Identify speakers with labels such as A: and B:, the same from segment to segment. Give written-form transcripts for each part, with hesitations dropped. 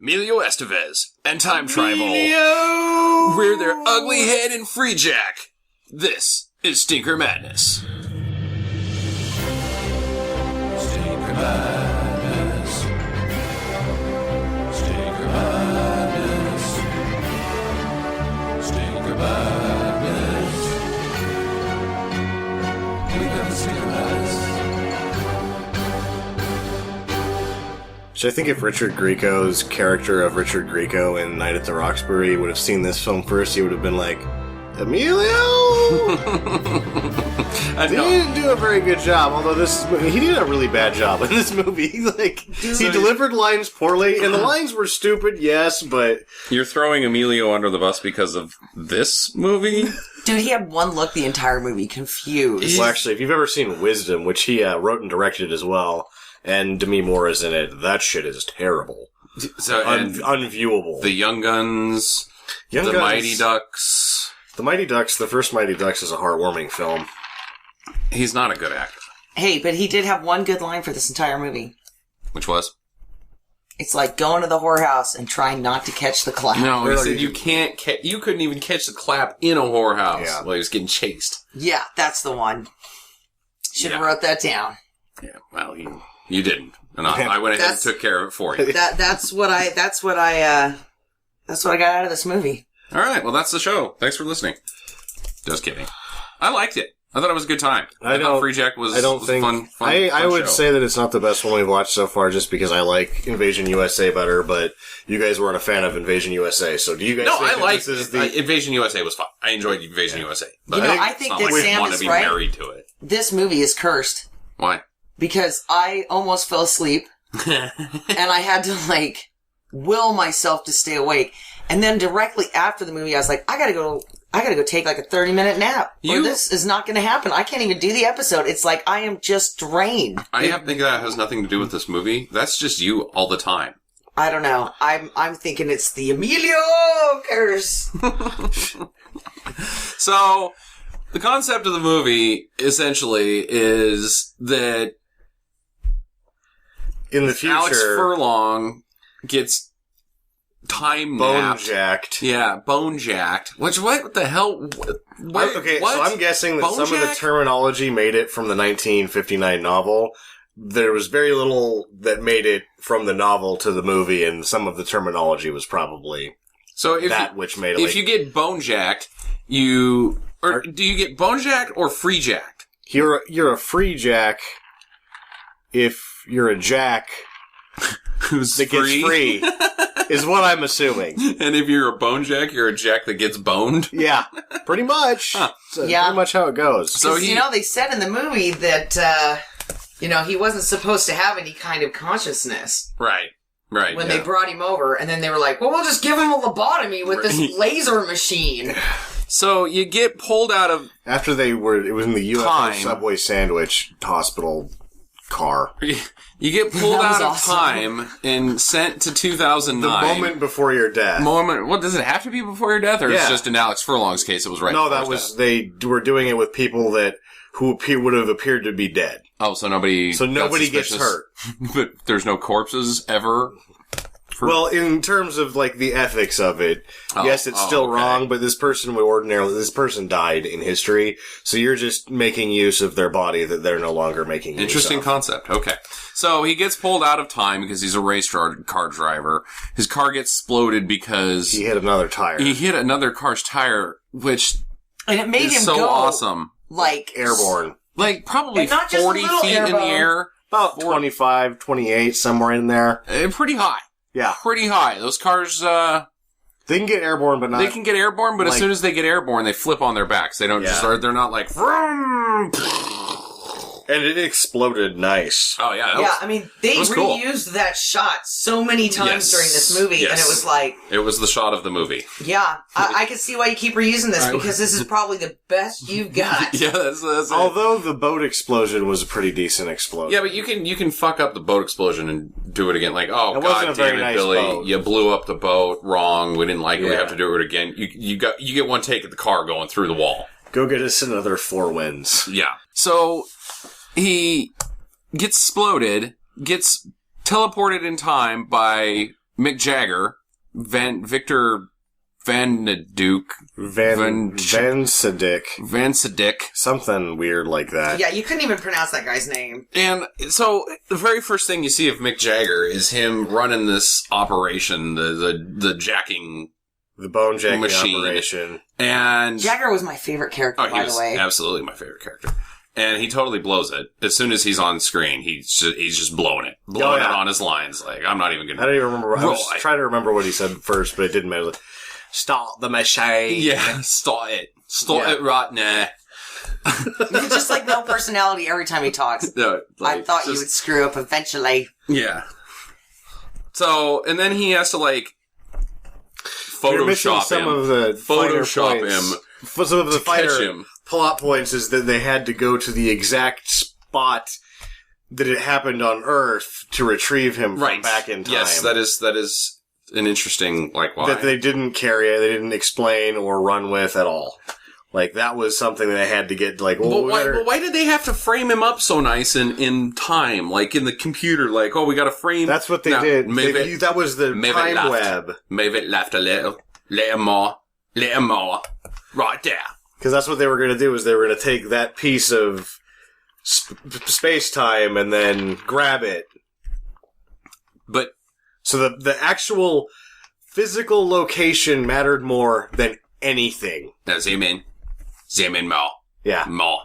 A: Emilio Estevez, and time travel.
B: Emilio!
A: We're their ugly head and Freejack. This is Stinker Madness.
B: Stinker Madness. Stinker Madness. Stinker Madness. We got the Stinker Madness.
C: So I think if Richard Grieco's character of Richard Grieco in Night at the Roxbury would have seen this film first, he would have been like, Emilio! He didn't do a very good job, although he did a really bad job in this movie. He delivered lines poorly, and the lines were stupid, yes, but...
A: You're throwing Emilio under the bus because of this movie?
D: Dude, he had one look the entire movie, confused.
C: Well, actually, if you've ever seen Wisdom, which he wrote and directed as well, and Demi Moore is in it, that shit is terrible.
A: So,
C: unviewable.
A: The Young Guns, Mighty Ducks.
C: The Mighty Ducks, the first Mighty Ducks is a heartwarming film.
A: He's not a good actor.
D: Hey, but he did have one good line for this entire movie.
A: Which was?
D: It's like going to the whorehouse and trying not to catch the clap.
A: No, he said you couldn't even catch the clap in a whorehouse while he was getting chased.
D: Yeah, that's the one. Should have wrote that down.
A: Yeah, well, you didn't. And I went ahead and took care of it for you.
D: That's what I got out of this movie.
A: All right, well, that's the show. Thanks for listening. Just kidding. I liked it. I thought it was a good time. I thought Freejack was fun.
C: I would say that it's not the best one we've watched so far just because I like Invasion USA better, but you guys weren't a fan of Invasion USA, so do you guys think
A: this is Invasion USA was fun. I enjoyed Invasion USA.
D: But I think that Sam is right.
A: Married to it.
D: This movie is cursed.
A: Why?
D: Because I almost fell asleep, and I had to, will myself to stay awake. And then directly after the movie, I was like, I gotta go take a 30-minute nap. Or this is not gonna happen. I can't even do the episode. It's like I am just drained.
A: I think that has nothing to do with this movie. That's just you all the time.
D: I don't know. I'm thinking it's the Emilio curse.
A: So, the concept of the movie, essentially, is that
C: in the future,
A: Alex Furlong gets time
C: bone-jacked.
A: Yeah, bone-jacked. What the hell?
C: So I'm guessing that some of the terminology made it from the 1959 novel. There was very little that made it from the novel to the movie, and some of the terminology was probably which made it.
A: If you get bone-jacked, do you get bone-jacked or free-jacked?
C: You're a free-jack if you're a jack
A: who's
C: that gets free. Is what I'm assuming.
A: And if you're a bone jack, you're a jack that gets boned?
C: Yeah, pretty much. Huh. Pretty much how it goes.
D: So they said in the movie that, he wasn't supposed to have any kind of consciousness.
A: Right.
D: When they brought him over, and then they were like, well, we'll just give him a lobotomy with this laser machine.
A: So you get pulled out of...
C: After it was in the UFO Subway Sandwich Hospital car.
A: You get pulled out of time and sent to 2009.
C: The moment before your death.
A: What, does it have to be before your death? Or it's just in Alex Furlong's case, it was right before his death?
C: They were doing it with people who would have appeared to be dead.
A: Oh, so nobody
C: gets hurt.
A: But there's no corpses ever?
C: Well, in terms of, the ethics of it, yes, it's still wrong, but this person died in history, so you're just making use of their body that they're no longer making use of.
A: Interesting concept. Okay. So he gets pulled out of time because he's a race car driver. His car gets exploded because...
C: He hit another tire.
A: He hit another car's tire, which
D: and it made
A: is
D: him
A: so
D: go,
A: awesome.
C: Airborne.
A: Probably 40 feet in the air.
C: About 25, 28, somewhere in there.
A: Pretty high.
C: Yeah.
A: Pretty high. Those cars,
C: they can get airborne, but not...
A: They can get airborne, but as soon as they get airborne, they flip on their backs. They don't they're not like... Vroom!
C: And it exploded nice.
A: Oh, yeah.
D: They reused that shot so many times during this movie, and it was like...
A: It was the shot of the movie.
D: Yeah. I can see why you keep reusing this, because this is probably the best you've got.
A: Yeah, that's
C: Although the boat explosion was a pretty decent explosion.
A: Yeah, but you can fuck up the boat explosion and do it again. Like, oh, God damn it, Billy.
C: Boat.
A: You blew up the boat wrong. We didn't like it. We have to do it again. You get one take at the car going through the wall.
C: Go get us another 4 wins.
A: Yeah. So... He gets exploded, gets teleported in time by Mick Jagger, Victor Van Duke,
C: Van Sadek. Something weird like that.
D: Yeah, you couldn't even pronounce that guy's name.
A: And so the very first thing you see of Mick Jagger is him running this operation, the jacking,
C: the bone jacking
A: machine.
C: Operation.
A: And
D: Jagger was my favorite character, by the way.
A: Absolutely my favorite character. And he totally blows it. As soon as he's on screen, he's just blowing it. It on his lines. Like, I'm not even going to...
C: I don't even remember. I was trying to remember what he said first, but it didn't matter. Start the machine.
A: Yeah, start it. Start it right now.
D: He's just like no personality every time he talks.
A: No,
D: I thought you would screw up eventually.
A: Yeah. So, and then he has to, like, Photoshop
C: some
A: him.
C: Of the
A: Photoshop
C: him.
A: Some
C: of the finer plot points is that they had to go to the exact spot that it happened on Earth to retrieve him from back in time.
A: Yes, that is an interesting, like, why.
C: That they didn't carry, they didn't explain or run with at all. Like, that was something that they had to get, like, well,
A: but why did they have to frame him up so nice in time? Like, in the computer, like, oh, we gotta frame...
C: That's what they did. That was the time web.
A: Maybe it left a little more, right there.
C: Because that's what they were going to do, is they were going to take that piece of space-time and then grab it.
A: But...
C: So the actual physical location mattered more than anything.
A: Now, zoom in more.
C: Yeah.
A: More.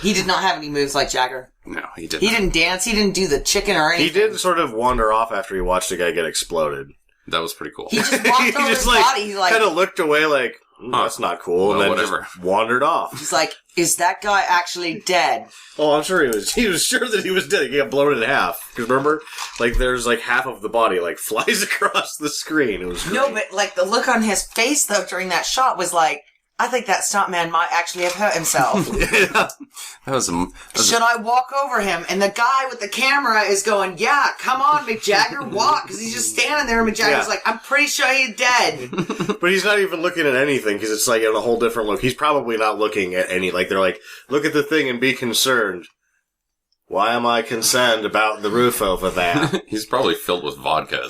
D: He did not have any moves like Jagger.
A: No, he didn't.
D: He didn't dance. He didn't do the chicken or anything.
C: He did sort of wander off after he watched a guy get exploded.
A: That was pretty cool.
D: He just walked over his body. He
C: kind of looked away like, that's not cool, and then just wandered off.
D: He's like, is that guy actually dead?
C: Oh, I'm sure he was. He was sure that he was dead. He got blown in half. Because remember, like, there's like half of the body like flies across the screen. It was great.
D: No, but like the look on his face though during that shot was like, I think that stuntman might actually have hurt himself.
A: That was
D: Should I walk over him? And the guy with the camera is going, yeah, come on, Mick Jagger, walk. Because he's just standing there and Mick Jagger's like, I'm pretty sure he's dead.
C: But he's not even looking at anything because it's like in a whole different look. He's probably not looking at any, like, they're like, look at the thing and be concerned. Why am I concerned about the roof over there?
A: He's probably filled with vodka.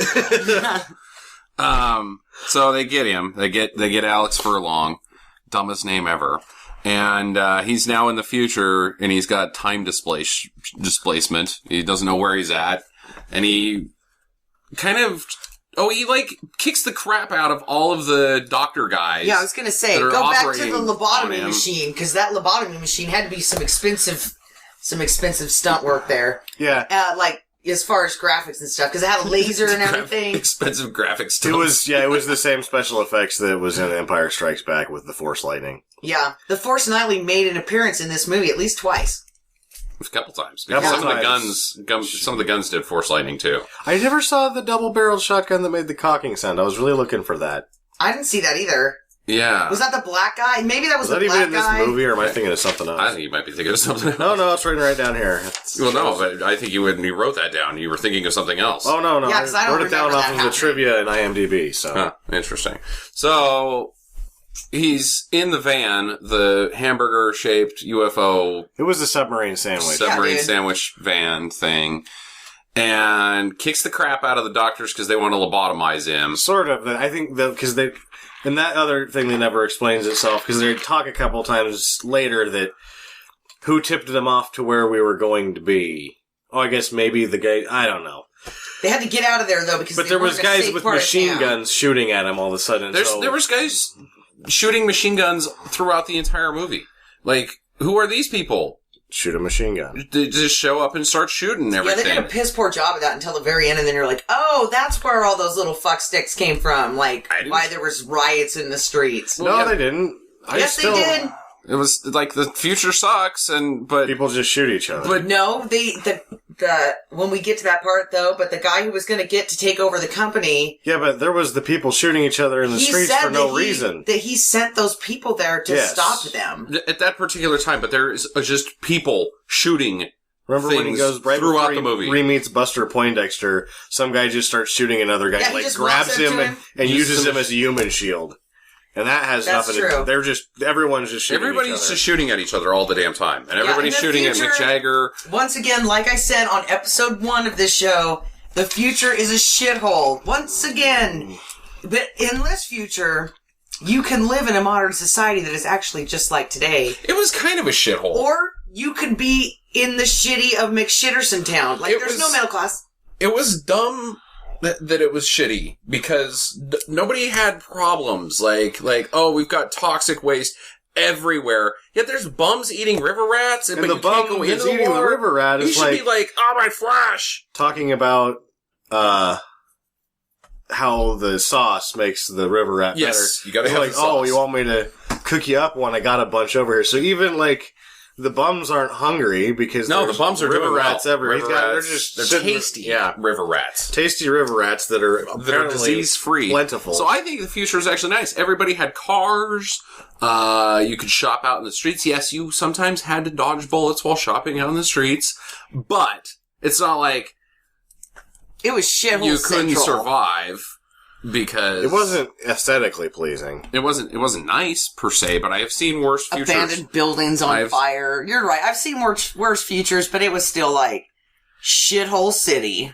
A: So they get him. They get Alex Furlong. Dumbest name ever. And he's now in the future, and he's got time displacement. He doesn't know where he's at. And he kind of... Oh, he, like, kicks the crap out of all of the doctor guys.
D: Yeah, I was going to say, go back to the lobotomy machine, because that lobotomy machine had to be some expensive stunt work there.
C: Yeah.
D: Like, as far as graphics and stuff, because it had a laser and everything.
A: Expensive graphics.
C: It was the same special effects that was in Empire Strikes Back with the Force lightning.
D: Yeah. The Force lightning made an appearance in this movie at least twice.
A: A couple times. Because some of the guns did Force lightning too.
C: I never saw the double-barreled shotgun that made the cocking sound. I was really looking for that.
D: I didn't see that either.
A: Yeah.
D: Was that the black guy? Maybe that was the black guy.
C: Was that even in this movie, or am I thinking of something else?
A: I think you might be thinking of something else.
C: No, it's written right down here.
A: Well, no, but I think when you wrote that down, you were thinking of something else.
C: Oh, no.
D: Yeah, I wrote it down off of
C: the trivia in IMDb, so.
A: Huh, interesting. So, he's in the van, the hamburger-shaped UFO...
C: It was the submarine sandwich.
A: Sandwich van thing. And kicks the crap out of the doctors because they want to lobotomize him.
C: Sort of. I think because they... And that other thing that never explains itself, because they talk a couple times later that who tipped them off to where we were going to be. Oh, I guess maybe the guy, I don't know.
D: They had to get out of there, though, because
C: there was guys with machine guns shooting at him all of a sudden.
A: There was guys shooting machine guns throughout the entire movie. Like, who are these people?
C: Shoot a machine gun.
A: They just show up and start shooting everything.
D: Yeah, they did a piss poor job of that until the very end, and then you're like, oh, that's where all those little fuck sticks came from. Like, why there was riots in the streets.
C: Well, no, they didn't.
D: Yes, they did.
A: It was like the future sucks, but
C: people just shoot each other.
D: But no, when we get to that part though, but the guy who was going to get to take over the company.
C: Yeah, but there was the people shooting each other in the streets for no reason.
D: That he sent those people there to stop them
A: at that particular time. But there is just people shooting.
C: Remember when he goes right
A: throughout
C: before
A: the movie?
C: He meets Buster Poindexter. Some guy just starts shooting another guy, like grabs him and uses him as a human shield. And that has nothing to do. Everyone's just shooting
A: Everybody's just shooting at each other all the damn time. And everybody's shooting at Mick Jagger.
D: Once again, like I said on episode 1 of this show, The future is a shithole. Once again. But in this future, you can live in a modern society that is actually just like today.
A: It was kind of a shithole.
D: Or you could be in the shitty of McShitterson town. Like, there's no middle class.
A: It was dumb that it was shitty because nobody had problems. Like, oh, we've got toxic waste everywhere. Yet there's bums eating river rats, but
C: the
A: you can't go
C: bum
A: into
C: is
A: the
C: eating
A: water.
C: the river rat.
A: You
C: Is
A: should be like, oh, my flesh.
C: talking about how the sauce makes the river rat
A: Yes,
C: better.
A: you gotta
C: It's
A: have
C: like,
A: the sauce.
C: oh, you want me to cook you up one? I got a bunch over here. So even like the bums aren't hungry because
A: No,
C: there's
A: the bums are
C: river
A: doing
C: rats
A: well.
C: everywhere.
A: River
C: They're
A: rats,
C: just
A: they're
C: sitting-
A: tasty.
C: yeah,
A: River rats.
C: tasty river rats that are
A: Disease free,
C: plentiful.
A: So I think the future is actually nice. Everybody had cars. You could shop out in the streets. Yes, you sometimes had to dodge bullets while shopping out in the streets, but it's not like
D: It was shithole
A: you couldn't
D: central.
A: survive because
C: it wasn't aesthetically pleasing.
A: It wasn't nice per se. But I have seen worse futures.
D: Abandoned buildings on
A: I've-
D: fire. You're right. I've seen worse futures, but it was still like shithole city.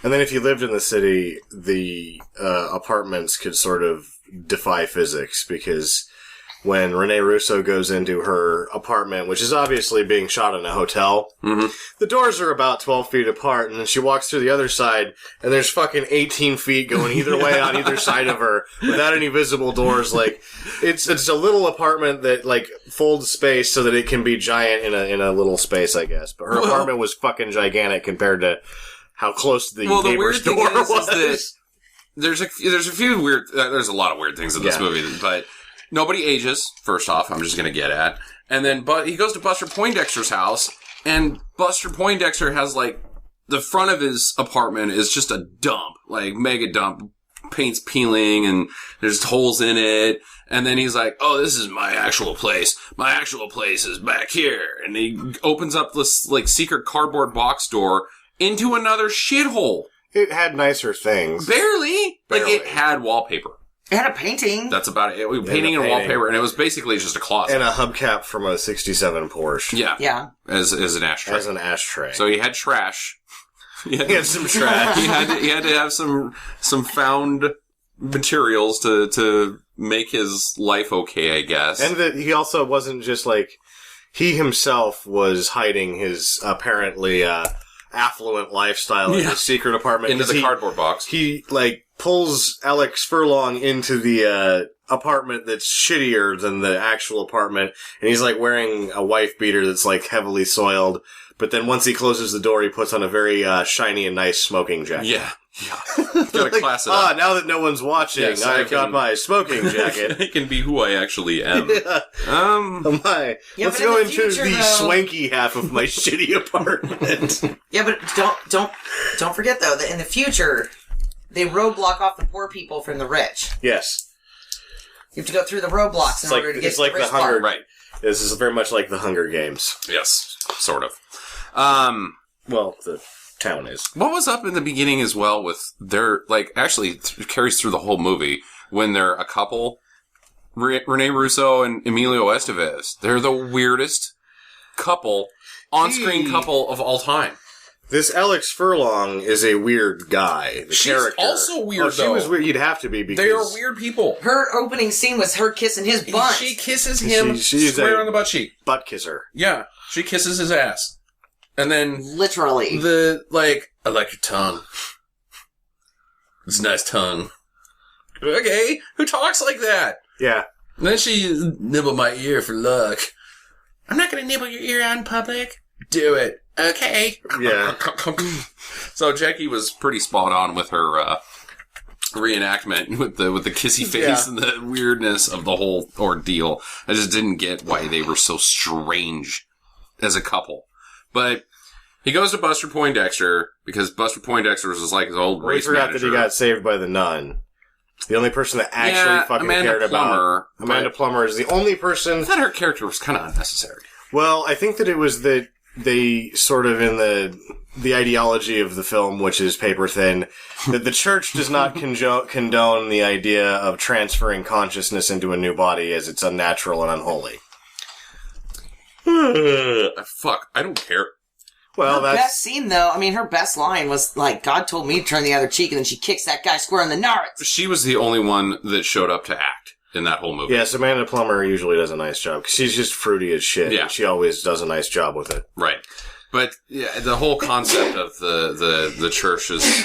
C: And then if you lived in the city, the apartments could sort of defy physics because when Rene Russo goes into her apartment, which is obviously being shot in a hotel, the doors are about 12 feet apart, and then she walks through the other side, and there's fucking 18 feet going either way on either side of her without any visible doors. Like, it's a little apartment that, like, folds space so that it can be giant in a little space, I guess. But her apartment was fucking gigantic compared to how close the
A: the weird
C: neighbor's
A: thing
C: door
A: is
C: was.
A: that there's a few weird. There's a lot of weird things in this
C: Yeah.
A: movie, but nobody ages. First off, I'm just gonna get at, and then but he goes to Buster Poindexter's house, and Buster Poindexter has like the front of his apartment is just a dump, like mega dump. Paint's peeling and there's holes in it. And then he's like, oh, this is my actual place. My actual place is back here. And he opens up this like secret cardboard box door into another shithole.
C: It had nicer things.
A: Barely. Like,
C: Barely.
A: it had wallpaper.
D: It had a painting.
A: That's about it. It was painting
C: a
A: and
C: painting.
A: wallpaper, and it was basically just a closet.
C: And a hubcap from a 67 Porsche.
A: Yeah.
D: Yeah.
A: As an ashtray.
C: As an ashtray.
A: So he had trash. He
C: he had some trash.
A: he had to have some found materials to make his life okay, I guess.
C: And that he also wasn't just like, he himself was hiding his apparently affluent lifestyle in his secret apartment.
A: into the
C: 'cause
A: cardboard box.
C: He, like, pulls Alex Furlong into the apartment that's shittier than the actual apartment, and he's, like, wearing a wife beater that's, like, heavily soiled. But then once he closes the door, he puts on a very shiny and nice smoking jacket.
A: Yeah. Gotta class it up.
C: Now that no one's watching,
A: Yes,
C: I've
A: I
C: got
A: can-
C: my smoking jacket.
A: I can be who I actually am.
C: My,
D: Yeah,
C: let's
D: but in
C: go
D: the
C: into
D: future,
C: the
D: though-
C: swanky half of my shitty apartment.
D: Yeah, but don't forget though that in the future they roadblock off the poor people from the rich.
C: Yes.
D: You have to go through the roadblocks in
C: It's like-
D: order to get
C: it's
D: to
C: like
D: the
C: the
D: rich
C: Hunger-
D: part.
A: Right.
C: This is very much like the Hunger Games.
A: Yes. Sort of.
C: Well, the town is.
A: What was up in the beginning as well with their, like, actually carries through the whole movie when they're a couple? Rene Russo and Emilio Estevez. They're the weirdest couple, on-screen couple of all time.
C: This Alex Furlong is a weird guy. The
A: She's
C: character.
A: also weird,
C: She
A: though.
C: was weird. You'd have to be because
A: They are weird people.
D: Her opening scene was her kissing his butt.
A: She kisses him
C: She's
A: square
C: a-
A: on the butt cheek.
C: butt kisser.
A: Yeah. She kisses his ass. And then
D: Literally.
A: I like your tongue. It's a nice tongue. Okay, who talks like that?
C: Yeah.
A: And then she nibble my ear for luck. I'm not gonna nibble your ear out in public. Do it. Okay.
C: Yeah.
A: So Jackie was pretty spot on with her reenactment with the kissy face
C: Yeah.
A: and the weirdness of the whole ordeal. I just didn't get why they were so strange as a couple. But he goes to Buster Poindexter because Buster Poindexter was like his old
C: We
A: race
C: forgot
A: manager.
C: that he got saved by the nun. The only person that actually fucking
A: Amanda
C: cared
A: Plummer,
C: about Amanda Plummer is the only person.
A: I thought her character was kind of unnecessary.
C: Well, I think that it was that they sort of in the ideology of the film, which is paper thin, that the church does not condone the idea of transferring consciousness into a new body as it's unnatural and unholy.
A: Fuck, I don't care.
C: Well,
D: Her best
C: that's
D: scene, though, I mean, her best line was like, God told me to turn the other cheek, and then she kicks that guy square in the nards.
A: She was the only one that showed up to act in that whole movie.
C: yes. Amanda Plummer usually does a nice job 'cause she's just fruity as shit.
A: Yeah.
C: And she always does a nice job with it.
A: Right. But yeah, the whole concept of the church is,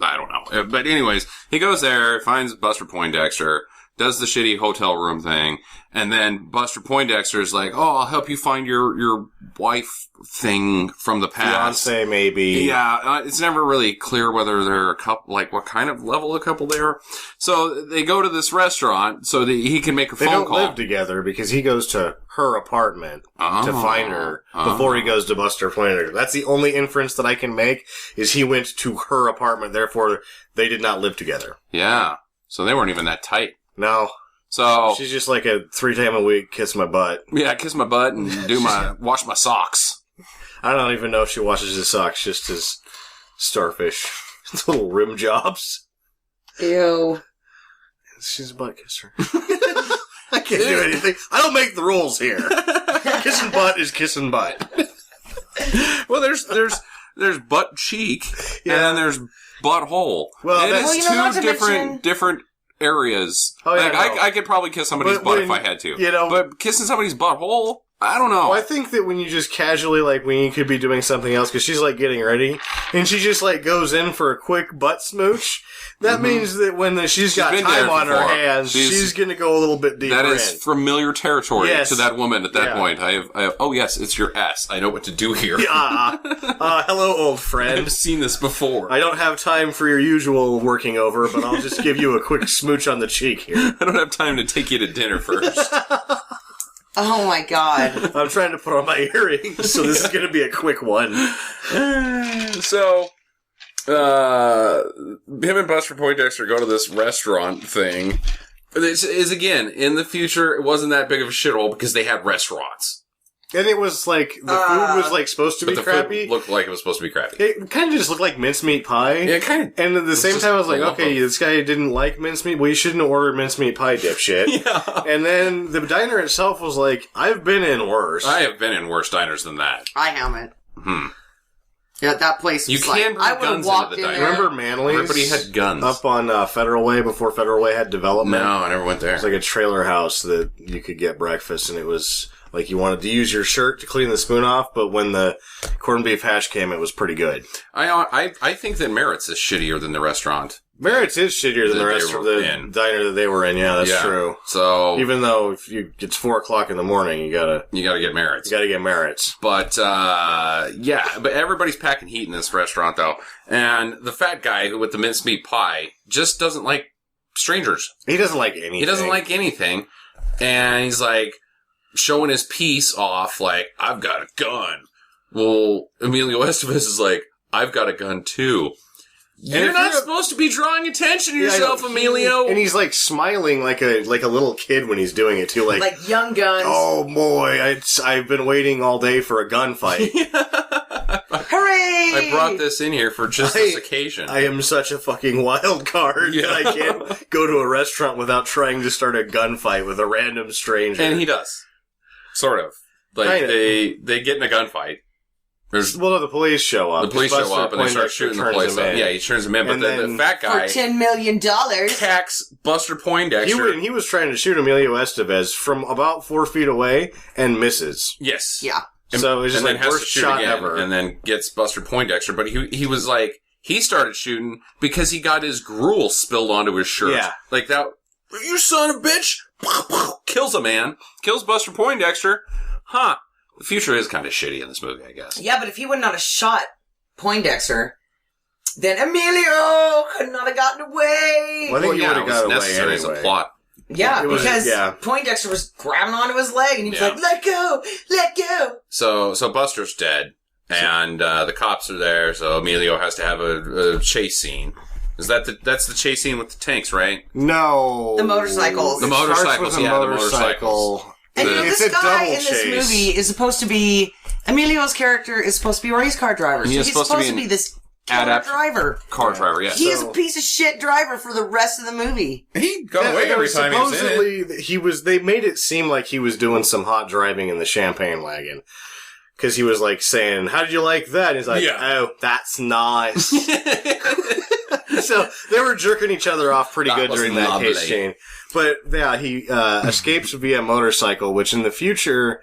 A: I don't know. But anyways, he goes there, finds Buster Poindexter, does the shitty hotel room thing, and then Buster Poindexter is like, "Oh, I'll help you find your wife thing from the past."
C: Fiance, maybe.
A: Yeah, it's never really clear whether they're a couple, like what kind of level of couple they are. So they go to this restaurant so that he can make a
C: They
A: phone
C: don't
A: call.
C: live together because he goes to her apartment to find her before he goes to Buster Poindexter. That's the only inference that I can make is he went to her apartment, therefore they did not live together.
A: Yeah, so they weren't even that tight.
C: No.
A: So
C: She's just like a 3-time-a-week kiss my butt.
A: yeah, kiss my butt and wash my socks.
C: I don't even know if she washes his socks, just his starfish. Little rim jobs.
D: Ew.
C: She's a butt kisser. I can't do anything. I don't make the rules here. Kissing butt is kissing butt.
A: Well, there's butt cheek and then there's butthole.
C: Well,
A: and
C: that's-
A: it's
D: Well, you know, not
A: two
D: to mention-
A: different areas.
C: Oh, yeah,
A: like,
C: no.
A: I could probably kiss somebody's
C: But
A: butt
C: when-
A: if I had to.
C: you know-
A: but kissing somebody's butthole, I don't know.
C: Well, I think that when you just casually, like, when you could be doing something else, because she's, like, getting ready, and she just, like, goes in for a quick butt smooch, that means that when she's got
A: been
C: time
A: there
C: on her
A: before.
C: hands, she's going to go a little bit deeper
A: That is
C: in.
A: familiar territory
C: Yes.
A: to that woman at that
C: Yeah.
A: point. I have, oh yes, it's your ass. I know what to do here.
C: Hello, old friend.
A: I've seen this before.
C: I don't have time for your usual working over, but I'll just give you a quick smooch on the cheek here.
A: I don't have time to take you to dinner first.
D: Oh my god.
C: I'm trying to put on my earrings, so this is going to be a quick one.
A: So, him and Buster Poindexter go to this restaurant thing. This is, again, in the future, it wasn't that big of a shithole because they had restaurants.
C: And it was like, the food was like supposed to be
A: But the
C: crappy.
A: food looked like it was supposed to be crappy.
C: It kind of just looked like mincemeat pie.
A: Yeah, kind of.
C: And at the same time, I was like,
A: a lump
C: okay,
A: of-
C: this guy didn't like mincemeat. Well, you shouldn't have ordered mincemeat pie, dipshit.
A: Yeah.
C: And then the diner itself was like, I've been in worse.
A: I have been in worse diners than that.
D: I haven't. Yeah, that place was
A: You
D: like,
A: can bring
D: I would have
A: guns
D: walked
A: into the
D: in
A: diner.
D: there.
C: Remember Manly's?
A: Everybody had guns.
C: Up on Federal Way before Federal Way had development.
A: No, I never went there.
C: It was like a trailer house that you could get breakfast, and it was like you wanted to use your shirt to clean the spoon off, but when the corned beef hash came, it was pretty good.
A: I think that Merritt's is shittier than the restaurant.
C: Merritt's is shittier than
A: That
C: the
A: they
C: rest of
A: were
C: the
A: in.
C: diner that they were in. Yeah, that's
A: Yeah.
C: true.
A: So
C: Even though it's 4:00 in the morning, you gotta
A: get Merritt's.
C: get Merritt's.
A: But, but everybody's packing heat in this restaurant, though. And the fat guy with the mincemeat pie just doesn't like strangers.
C: He doesn't like anything.
A: He doesn't like anything. And he's like, showing his piece off, like, I've got a gun. Well, Emilio Estevez is like, I've got a gun, too. You're
C: if
A: not
C: you're-
A: supposed to be drawing attention to
C: Yeah, I know.
A: yourself, Emilio.
C: And he's like smiling like a little kid when he's doing it too.
D: Like Young Guns.
C: Oh boy, I've been waiting all day for a gunfight.
D: Hooray!
A: I brought this in here for just this occasion.
C: I am such a fucking wild card that I can't go to a restaurant without trying to start a gunfight with a random stranger.
A: And he does. Sort of. Like,
C: Kinda.
A: they get in a gunfight. There's
C: Well, no, the police show up.
A: the police
C: Buster
A: show up and they start
C: Poindexter
A: shooting the
C: turns
A: place
C: him
A: up.
C: in.
A: Yeah, he turns him in, but
C: And
A: the
C: then-
A: fat
D: For
A: guy
D: $10 million.
A: attacks Buster Poindexter.
C: He was trying to shoot Emilio Estevez from about 4 feet away and misses.
A: Yes.
D: Yeah.
C: So it was just
A: and
C: like
A: then has
C: worst
A: to shoot
C: shot
A: again,
C: ever.
A: and then gets Buster Poindexter. But he was like, he started shooting because he got his gruel spilled onto his shirt.
C: Yeah.
A: Like that, you son of a bitch! Kills a man. Kills Buster Poindexter. Huh. The future is kind of shitty in this movie, I guess.
D: Yeah, but if he would not have shot Poindexter, then Emilio could not have gotten away.
C: Well, I think he would
A: it
C: have
A: was
C: got away
A: necessary as a
C: anyway.
A: plot.
D: Yeah,
C: It was-
D: because
C: yeah.
D: Poindexter was grabbing onto his leg, and he was
A: Yeah.
D: like, "Let go, let go."
A: So Buster's dead, and the cops are there. So Emilio has to have a chase scene. Is that's the chase scene with the tanks, right?
C: No.
D: The motorcycles.
A: The
C: It starts
A: motorcycles,
C: with a
A: yeah, the
C: motorcycle.
A: motorcycles.
D: And you know,
C: It's
D: this
C: a
D: guy
C: double
D: in this
C: chase.
D: movie is supposed to be Emilio's character is supposed to be a race car driver. So
A: He is
D: he's
A: supposed
D: supposed
A: to
D: to
A: be
D: be
A: an
D: this killer
A: adept
D: driver.
A: Car driver, yes.
D: He is a piece of shit driver for the rest of the movie.
A: He got away every time he was in it.
C: Supposedly, they made it seem like he was doing some hot driving in the champagne wagon. Because he was like saying, "How did you like that?" And he's like,
A: Yeah.
C: "Oh, that's nice." So they were jerking each other off pretty
A: That
C: good
A: was
C: during that
A: lovely.
C: case scene. But yeah, he escapes via motorcycle, which in the future,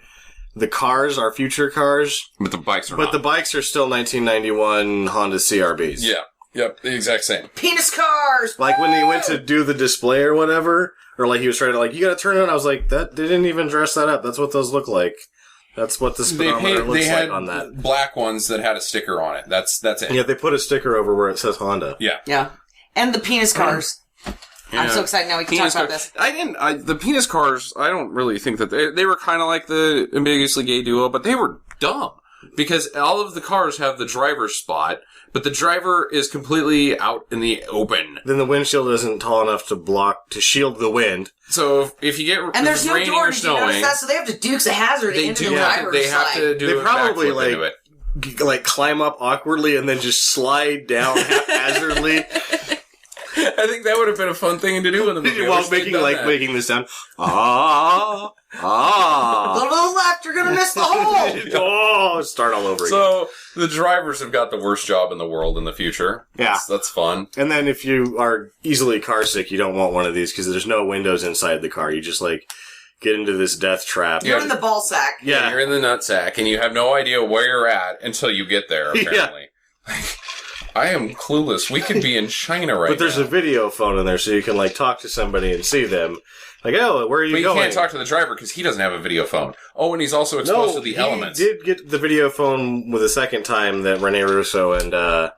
C: the cars are future cars,
A: But the bikes are
C: but
A: not.
C: the bikes are still 1991 Honda CRVs.
A: Yeah. Yep. The exact same.
D: Penis cars!
C: Like when they went to do the display or whatever, or like he was trying to like, you gotta turn it on. I was like, that they didn't even dress that up. That's what those look like. That's what the speedometer looks
A: had
C: like on that.
A: black ones that had a sticker on it. That's it.
C: Yeah, they put a sticker over where it says Honda.
A: Yeah.
D: Yeah. And the penis cars. I'm so excited now we can talk about this.
A: The penis cars, I don't really think that they were kind of like the ambiguously gay duo, but they were dumb. Because all of the cars have the driver's spot, but the driver is completely out in the open.
C: Then the windshield isn't tall enough to shield the wind.
A: So if you get
D: And there's no
A: raining
D: door,
A: or
D: did you notice
A: snowing,
D: that? So they have to Dukes a Hazard
A: they
D: into
A: do
D: the
A: have
D: driver's
A: they have to do
C: They
A: a
C: probably,
A: backflip
C: like,
A: into it.
C: Like climb up awkwardly and then just slide down haphazardly
A: I think that would have been a fun thing to do in the movie.
C: while making the sound. Ah,
D: The
C: ah.
D: little left, you're gonna miss the hole!
C: Oh, start all over again.
A: So the drivers have got the worst job in the world in the future.
C: Yeah.
A: That's fun.
C: And then if you are easily car sick, you don't want one of these because there's no windows inside the car. You just like get into this death trap.
D: You're in the ball sack.
C: Yeah.
A: You're in the nutsack, and you have no idea where you're at until you get there, apparently. Like, I am clueless. We could be in China right now.
C: But there's a video phone in there so you can like talk to somebody and see them. Like, oh, where are you
A: But you
C: going?
A: can't talk to the driver because he doesn't have a video phone. Oh, and he's also exposed to the elements.
C: He did get the video phone with a second time that Rene Russo and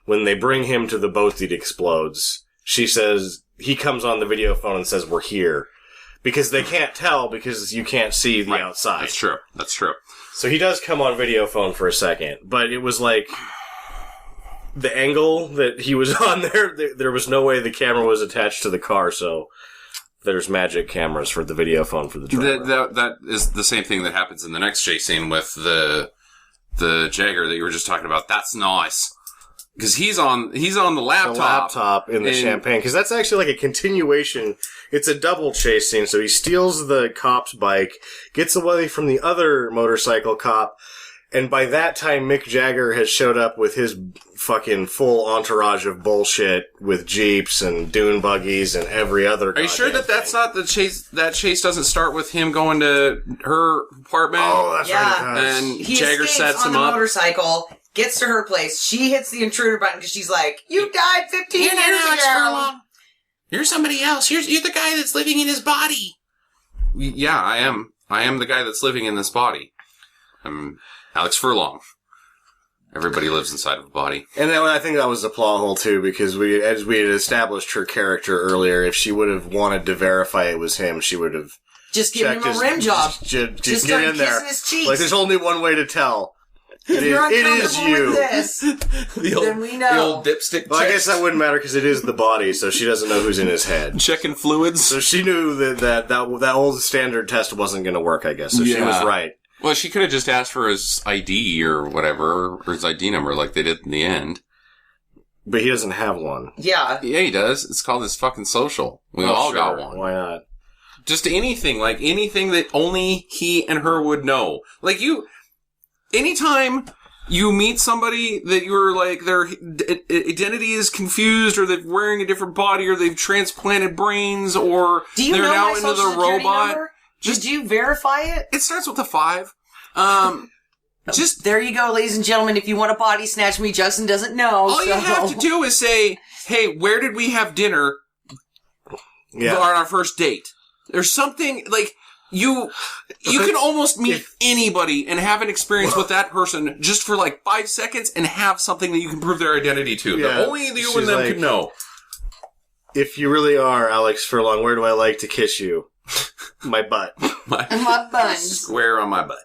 C: when they bring him to the boat that explodes, she says he comes on the video phone and says we're here. Because they can't tell because you can't see the outside.
A: That's true. That's true.
C: So he does come on video phone for a second, but it was like the angle that he was on there was no way the camera was attached to the car, so there's magic cameras for the video phone for the driver.
A: That is the same thing that happens in the next chase scene with the Jagger that you were just talking about. That's nice. Because he's on the laptop.
C: The laptop in the champagne. Because that's actually like a continuation. It's a double chase scene. So he steals the cop's bike, gets away from the other motorcycle cop, and by that time Mick Jagger has showed up with his fucking full entourage of bullshit with jeeps and dune buggies and every other.
A: Are you sure that that's not the chase? That chase doesn't start with him going to her apartment?
C: Oh, that's
D: Yeah.
C: right. It does.
A: And
D: He
A: Jagger
D: escapes
A: sets
D: on
A: him
D: the
A: up.
D: motorcycle, gets to her place. She hits the intruder button because she's like, "You died 15 years ago."
A: You're somebody else. You're the guy that's living in his body. Yeah, I am. I am the guy that's living in this body. I'm Alex Furlong. Everybody lives inside of a body.
C: And then I think that was the plot hole too, because as we had established her character earlier, if she would have wanted to verify it was him, she would have
D: Just give him
C: checked
D: a rim job.
C: Just
D: Just
C: get
D: start
C: in there.
D: kissing his cheeks.
C: Like there's only one way to tell.
D: If you're
C: it is
D: uncomfortable
C: you.
D: with this, then we know.
A: The old dipstick
C: Well, I
A: check.
C: guess that wouldn't matter because it is the body, so she doesn't know who's in his head.
A: Checking fluids.
C: So she knew that old standard test wasn't going to work, I guess. So she
A: Yeah.
C: was right.
A: Well, she could have just asked for his ID or whatever, or his ID number like they did in the end.
C: But he doesn't have one.
D: Yeah.
A: Yeah, he does. It's called his fucking social. We all got one.
C: Why not?
A: Just anything that only he and her would know. Like anytime you meet somebody that you're like, their identity is confused, or they're wearing a different body, or they've transplanted brains, or
D: Do you
A: they're
D: know
A: now
D: my
A: into
D: social
A: the
D: security
A: robot.
D: number? Did you verify it?
A: It starts with a 5. Just
D: There you go, ladies and gentlemen. If you want to body snatch me, Justin doesn't know.
A: all you have to do is say, "Hey, where did we have dinner
C: Yeah.
A: on our first date?" There's something like you can almost meet anybody and have an experience with that person just for like 5 seconds and have something that you can prove their identity to.
C: Yeah.
A: That only you
C: She's
A: and them
C: like-
A: could know.
C: If you really are Alex Furlong, where do I like to kiss you? My butt.
D: My buns.
A: Square on my butt.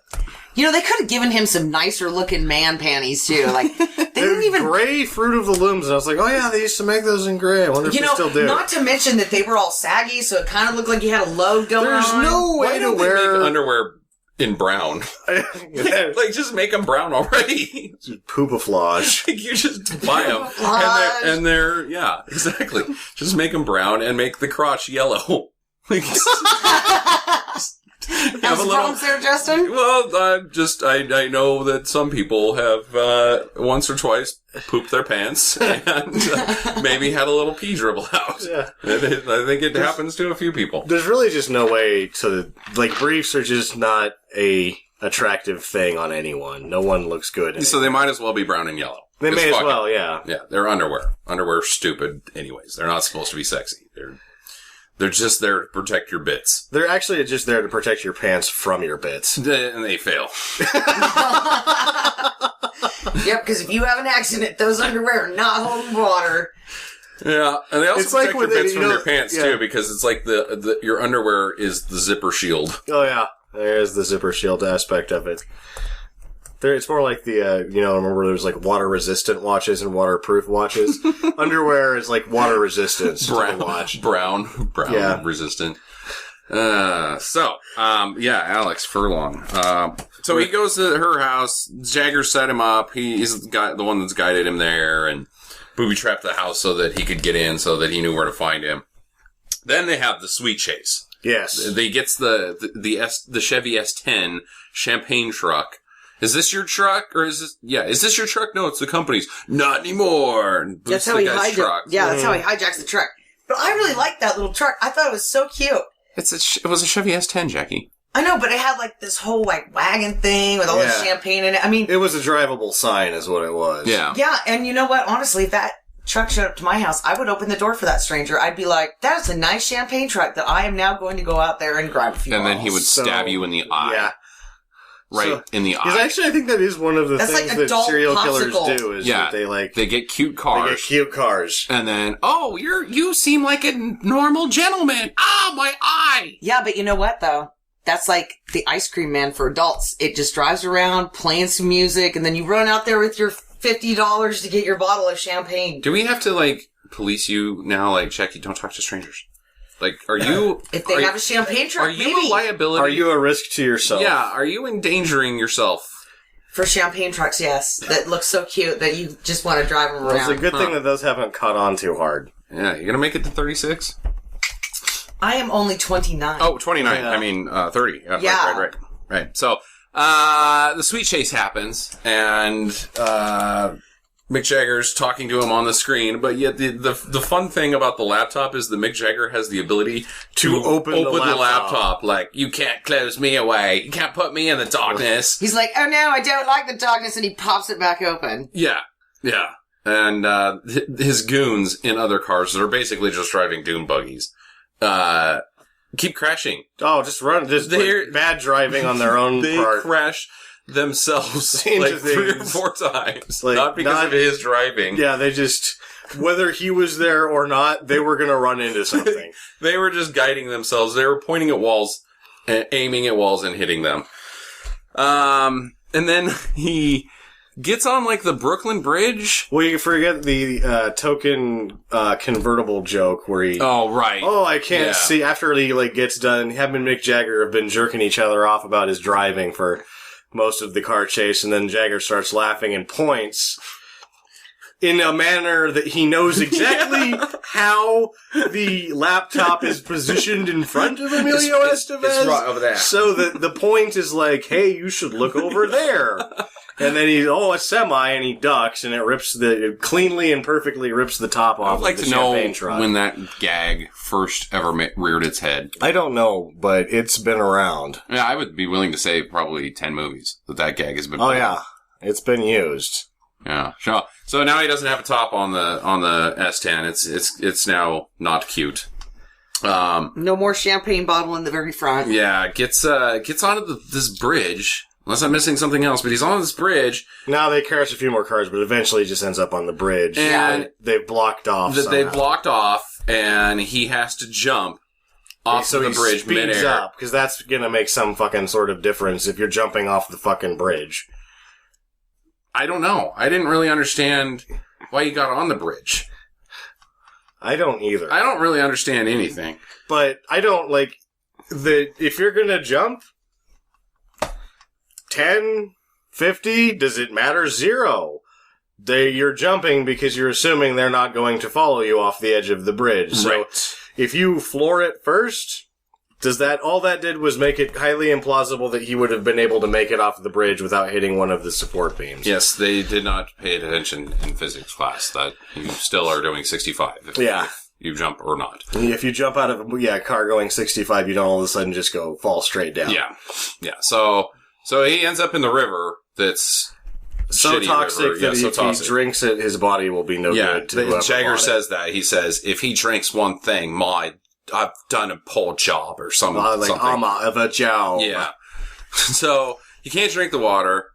D: You know, they could have given him some nicer looking man panties too. Like they didn't even.
C: Gray Fruit of the Looms. And I was like, oh yeah, they used to make those in gray. I wonder if
D: You
C: they
D: know,
C: still do.
D: not to mention that they were all saggy, so it kind of looked like you had a load going
C: There's
D: on.
C: no way
A: Why
C: to
A: don't they
C: wear
A: make underwear in brown? Like, just make them brown already.
C: poopaflage.
A: Like, you just buy them. And they're, yeah, exactly. Just make them brown and make the crotch yellow. Like, just have
D: How's
A: a
D: the
A: little.
D: problems there, Justin?
A: Well, I know that some people have once or twice pooped their pants and maybe had a little pee dribble out.
C: Yeah.
A: I think it happens to a few people.
C: There's really just no way to, like, briefs are just not a attractive thing on anyone. No one looks good in it.
A: So they might as well be brown and yellow.
C: They may
A: Just
C: as
A: fuck
C: well,
A: it.
C: yeah.
A: Yeah, they're underwear. Underwear's stupid anyways. They're not supposed to be sexy. They're just there to protect your bits.
C: They're actually just there to protect your pants from your bits.
A: And they fail.
D: Yep, because if you have an accident, those underwear are not holding water.
A: Yeah, and they also
C: It's like
A: protect
C: when
A: your
C: they-
A: bits
C: you
A: from
C: know-
A: your pants
C: yeah.
A: too, because it's like your underwear is the zipper shield.
C: Oh, yeah. There's the zipper shield aspect of it. It's more like the, remember there's like water-resistant watches and waterproof watches? Underwear is like water-resistance to the watch.
A: Brown
C: Yeah.
A: resistant. Alex Furlong. So he goes to her house. Jagger set him up. He's the one that's guided him there and booby-trapped the house so that he could get in, so that he knew where to find him. Then they have the sweet chase.
C: Yes.
A: They gets the Chevy S10 champagne truck. Is this your truck? Or is this your truck? No, it's the company's. Not anymore. And
D: That's
A: boosts
D: how
A: the
D: he
A: guy's
D: hijacks.
A: truck.
D: Yeah, that's how he hijacks the truck. But I really liked that little truck. I thought it was so cute.
A: It was a Chevy S10, Jackie.
D: I know, but it had like this whole like wagon thing with all this
C: Yeah.
D: champagne in it. I mean,
C: It was a drivable sign is what it was.
A: Yeah.
D: yeah, and you know what? Honestly, if that truck showed up to my house, I would open the door for that stranger. I'd be like, that is a nice champagne truck that I am now going to go out there and grab a few
A: And then he
D: bottles."
A: would
C: So,
A: stab you in the eye.
C: Yeah.
A: Right in the
C: Because
A: eye.
C: actually, I think that is one of the
D: That's
C: things
D: like
C: that
D: adult
C: serial killers
D: popsicle.
C: do is
A: Yeah.
C: that
A: They get cute
C: they
A: cars.
C: get cute cars.
A: And then, you seem like a normal gentleman. Ah, my eye!
D: Yeah, but you know what though? That's like the ice cream man for adults. It just drives around playing some music, and then you run out there with your $50 to get your bottle of champagne.
A: Do we have to, like, police you now? Like, Jackie, don't talk to strangers. Like, are you...
D: If they have a champagne truck,
A: Are you
D: maybe.
A: a liability?
C: Are you a risk to yourself?
A: Yeah, are you endangering yourself?
D: For champagne trucks, yes. That look so cute that you just want to drive them
C: Well,
D: around.
C: it's a good thing that those haven't caught on too hard.
A: Yeah, you gonna make it to 36?
D: I am only 29.
A: Oh, 29.
C: Yeah.
A: I mean, 30.
D: Yeah.
A: Right. So, the sweet chase happens, and, Mick Jagger's talking to him on the screen, but yet the fun thing about the laptop is that Mick Jagger has the ability to
C: open the
A: the
C: laptop.
A: laptop. Like, you can't close me away. You can't put me in the darkness.
D: He's like, oh no, I don't like the darkness, and he pops it back open.
A: Yeah. And, his goons in other cars that are basically just driving dune buggies, keep crashing.
C: Oh, just run. Just
A: They're-
C: bad driving on their own
A: They
C: part.
A: crash themselves
C: Strange
A: like 3 or
C: things.
A: 4 times.
C: Like,
A: not because of his driving.
C: Yeah, they just, whether he was there or not, they were going to run into something.
A: They were just guiding themselves. They were pointing at walls, and aiming at walls and hitting them. And then he gets on, like, the Brooklyn Bridge.
C: Well, you forget the token convertible joke where he...
A: Oh, right.
C: Oh, I can't
A: Yeah.
C: see. After he gets done, him and Mick Jagger have been jerking each other off about his driving for most of the car chase, and then Jagger starts laughing and points in a manner that he knows exactly how the laptop is positioned in front of Emilio Estevez.
A: It's right over there.
C: So the point is like, hey, you should look over there. And then a semi, and he ducks, and it cleanly and perfectly rips the top off
A: I'd like
C: of the
A: to know
C: champagne truck.
A: when that gag first ever reared its head.
C: I don't know, but it's been around.
A: Yeah, I would be willing to say probably 10 movies that gag has been.
C: Oh
A: played.
C: yeah, it's been used.
A: Yeah, sure. So now he doesn't have a top on the S10. It's now not cute.
D: No more champagne bottle in the very front.
A: Yeah, gets onto this bridge. Unless I'm missing something else, but he's on this bridge.
C: Now they crash a few more cars, but eventually he just ends up on the bridge.
A: And
C: they've blocked off.
A: That they
C: somehow.
A: blocked off, and he has to jump off
C: So
A: the
C: he
A: bridge
C: speeds
A: midair.
C: up, because that's gonna make some fucking sort of difference if you're jumping off the fucking bridge.
A: I don't know. I didn't really understand why he got on the bridge.
C: I don't either.
A: I don't really understand anything.
C: But I don't if you're gonna jump 10, 50, does it matter? 0. You're jumping because you're assuming they're not going to follow you off the edge of the bridge. So
A: Right.
C: if you floor it first, all that did was make it highly implausible that he would have been able to make it off the bridge without hitting one of the support beams.
A: Yes, they did not pay attention in physics class. That you still are doing 65. If you jump or not.
C: If you jump out of a car going 65, you don't all of a sudden just fall straight down.
A: Yeah. So he ends up in the river that's
C: so
A: shitty
C: toxic
A: river.
C: that if he drinks it, his body will be no good to whoever
A: Jagger
C: bought it.
A: says that. He says, if he drinks one thing, I've done a poor job or something.
C: I'm of a job.
A: Yeah. So, you can't drink the water,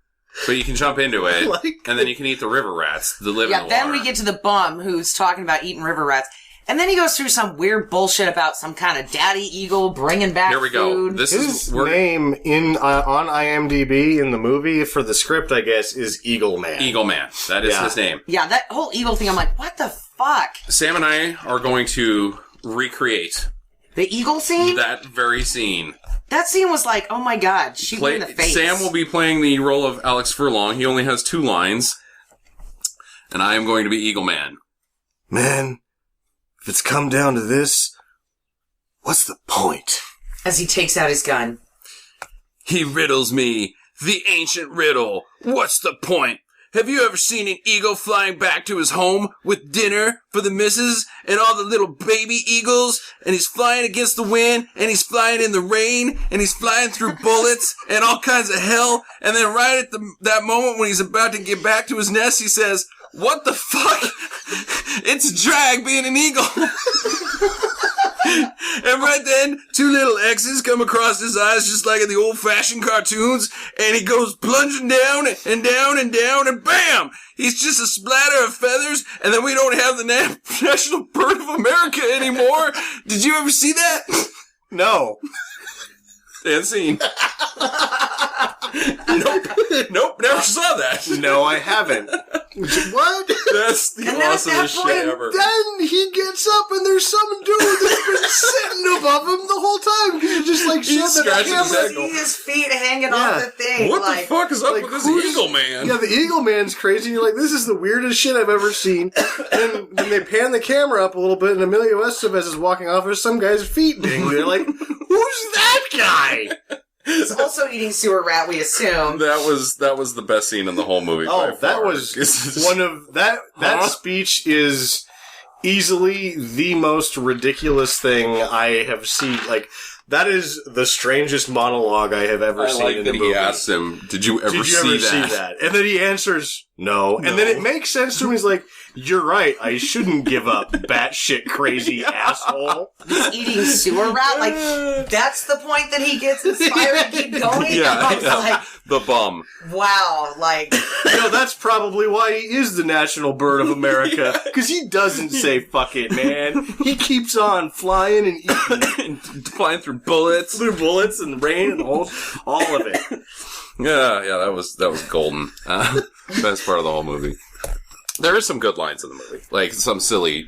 A: but you can jump into it, and then you can eat the river rats that live in the water.
D: Yeah, then we get to the bum who's talking about eating river rats. And then he goes through some weird bullshit about some kind of daddy eagle bringing back
A: Here we go.
D: food.
C: His name on IMDb in the movie for the script, I guess, is Eagle Man.
A: Eagle Man. That is his name.
D: Yeah, that whole eagle thing, I'm like, what the fuck?
A: Sam and I are going to recreate
D: The eagle scene?
A: that very scene.
D: That scene was like, oh my god, shoot me in the face.
A: Sam will be playing the role of Alex Furlong. He only has 2 lines. And I am going to be Eagle Man.
C: Man, if it's come down to this, what's the point?
D: As he takes out his gun.
A: He riddles me. The ancient riddle. What's the point? Have you ever seen an eagle flying back to his home with dinner for the missus and all the little baby eagles? And he's flying against the wind, and he's flying in the rain, and he's flying through bullets and all kinds of hell. And then right at that moment when he's about to get back to his nest, he says, "What the fuck? It's a drag being an eagle." And right then, 2 little X's come across his eyes just like in the old-fashioned cartoons, and he goes plunging down and down and down, and bam! He's just a splatter of feathers, and then we don't have the National Bird of America anymore. Did you ever see that?
C: No.
A: And scene. Nope, never saw that.
C: No, I haven't. What?
A: That's the awesomest shit ever.
C: Then he gets up and there's some dude that's been sitting above him the whole time. He just
A: He's scratching his head.
D: See his feet hanging off the thing.
A: What the fuck is up with this Eagle Man?
C: Yeah, the Eagle Man's crazy. You're like, this is the weirdest shit I've ever seen. And then they pan the camera up a little bit, and Emilio Estevez is walking off. There's some guy's feet dangling. They're like, who's that guy?
D: He's also eating sewer rat, we assume.
A: That was the best scene in the whole movie.
C: Oh,
A: by
C: that
A: far.
C: was one of that speech is easily the most ridiculous thing I have seen. Like, that is the strangest monologue I have ever seen in a movie.
A: He asked him, "Did you ever see that?"
C: And then he answers, "No." And then it makes sense to him. He's like, "You're right. I shouldn't give up, batshit crazy asshole."
D: He's eating sewer rat? Like, that's the point that he gets inspired to keep going? I was like,
A: the bum.
D: wow, like...
C: That's probably why he is the national bird of America. Because he doesn't say, fuck it, man. He keeps on flying and eating.
A: Flying through bullets.
C: Through bullets and rain and all of it.
A: Yeah, that was golden. Best part of the whole movie. There is some good lines in the movie, like some silly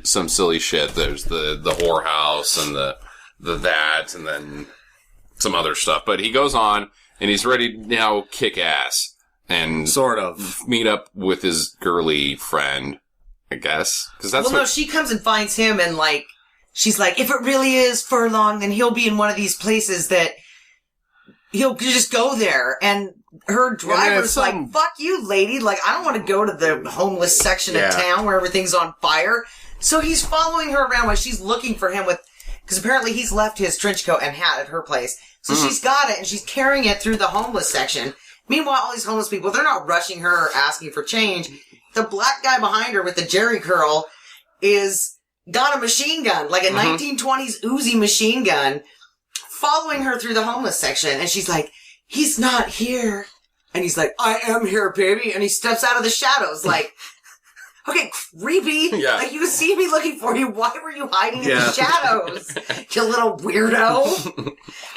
A: shit. There's the whorehouse and the that, and then some other stuff. But he goes on, and he's ready to now kick ass and
C: sort of
A: meet up with his girly friend, I guess, because that's
D: no, she comes and finds him, and like she's like, if it really is Furlong, then he'll be in one of these places that he'll just go there. And her driver's like, fuck you, lady. Like, I don't want to go to the homeless section of town where everything's on fire. So he's following her around while she's looking for him because apparently he's left his trench coat and hat at her place. So she's got it and she's carrying it through the homeless section. Meanwhile, all these homeless people, they're not rushing her or asking for change. The black guy behind her with the jerry curl got a machine gun, like a 1920s Uzi machine gun, following her through the homeless section. And she's like, he's not here. And he's like, I am here, baby. And he steps out of the shadows like, okay, creepy.
A: Yeah.
D: Like, you see me looking for you. Why were you hiding in the shadows? You little weirdo.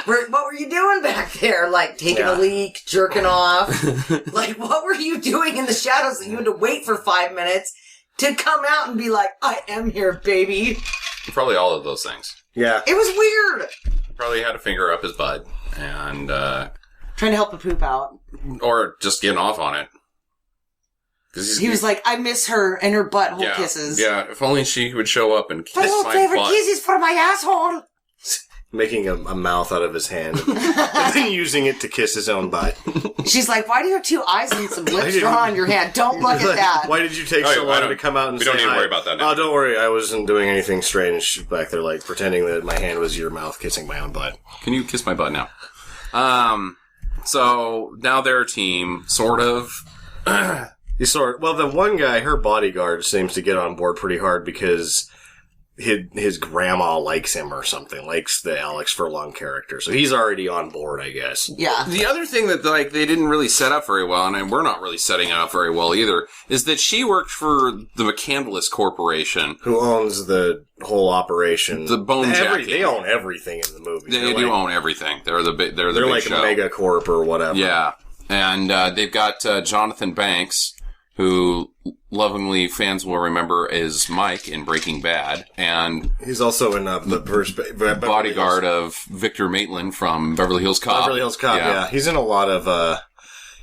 D: What were you doing back there? Like, taking a leak, jerking off. Like, what were you doing in the shadows that you had to wait for 5 minutes to come out and be like, I am here, baby?
A: probably all of those things.
C: Yeah.
D: It was weird.
A: Probably had a finger up his butt and
D: Trying to help the poop out.
A: or just getting off on it.
D: He was like, I miss her and her butthole kisses.
A: Yeah, if only she would show up and kiss
D: My little
A: my
D: favorite
A: butt.
D: kisses for my asshole.
C: making a mouth out of his hand and then using it to kiss his own butt.
D: She's like, why do you have two eyes and some lips drawn on your hand? Don't look at that.
C: Why did you take so long to come out and say
A: we don't need to
C: hi?
A: worry about that now.
C: Oh, don't worry. I wasn't doing anything strange back there, like pretending that my hand was your mouth kissing my own butt.
A: Can you kiss my butt now? So now they're a team, sort of.
C: Well, the one guy, her bodyguard, seems to get on board pretty hard because his grandma likes him or something, likes the Alex Furlong character. So he's already on board, I guess.
D: Yeah.
A: The other thing that they didn't really set up very well, and we're not really setting it up very well either, is that she worked for the McCandless Corporation,
C: who owns the whole operation.
A: The bone jacking.
C: They own everything in the movie.
A: They do own everything. They're the big
C: like
A: show.
C: a Megacorp or whatever.
A: Yeah, and they've got Jonathan Banks, who lovingly fans will remember as Mike in Breaking Bad, and
C: he's also in the
A: bodyguard of Victor Maitland from Beverly Hills Cop.
C: Beverly Hills Cop, yeah. He's in a lot of,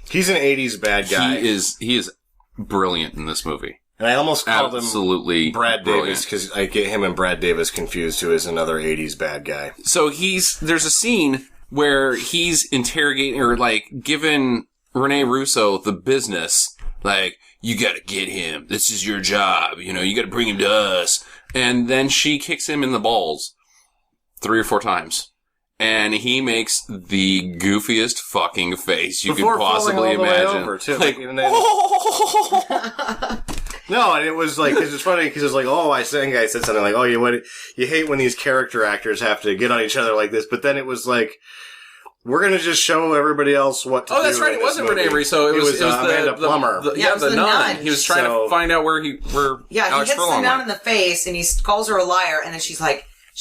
C: he's an 80s bad guy.
A: He is brilliant in this movie.
C: And I almost called
A: him
C: Brad
A: brilliant.
C: Davis, because I get him and Brad Davis confused, who is another 80s bad guy.
A: So there's a scene where he's interrogating, or giving Rene Russo the business, you gotta get him. This is your job. You gotta bring him to us. And then she kicks him in the balls 3 or 4 times. And he makes the goofiest fucking face you could possibly imagine.
C: Over, too. No, and it was because it's funny because it's I said something like, you hate when these character actors have to get on each other like this. But then it was we're going to just show everybody else what to do.
A: Oh, that's right. It wasn't Rene Russo. It was
C: Amanda Plummer.
A: The nun. He was trying to find out where
D: he
A: Alex
D: hits
A: Furlong
D: the nun in the face, and he calls her a liar, and then she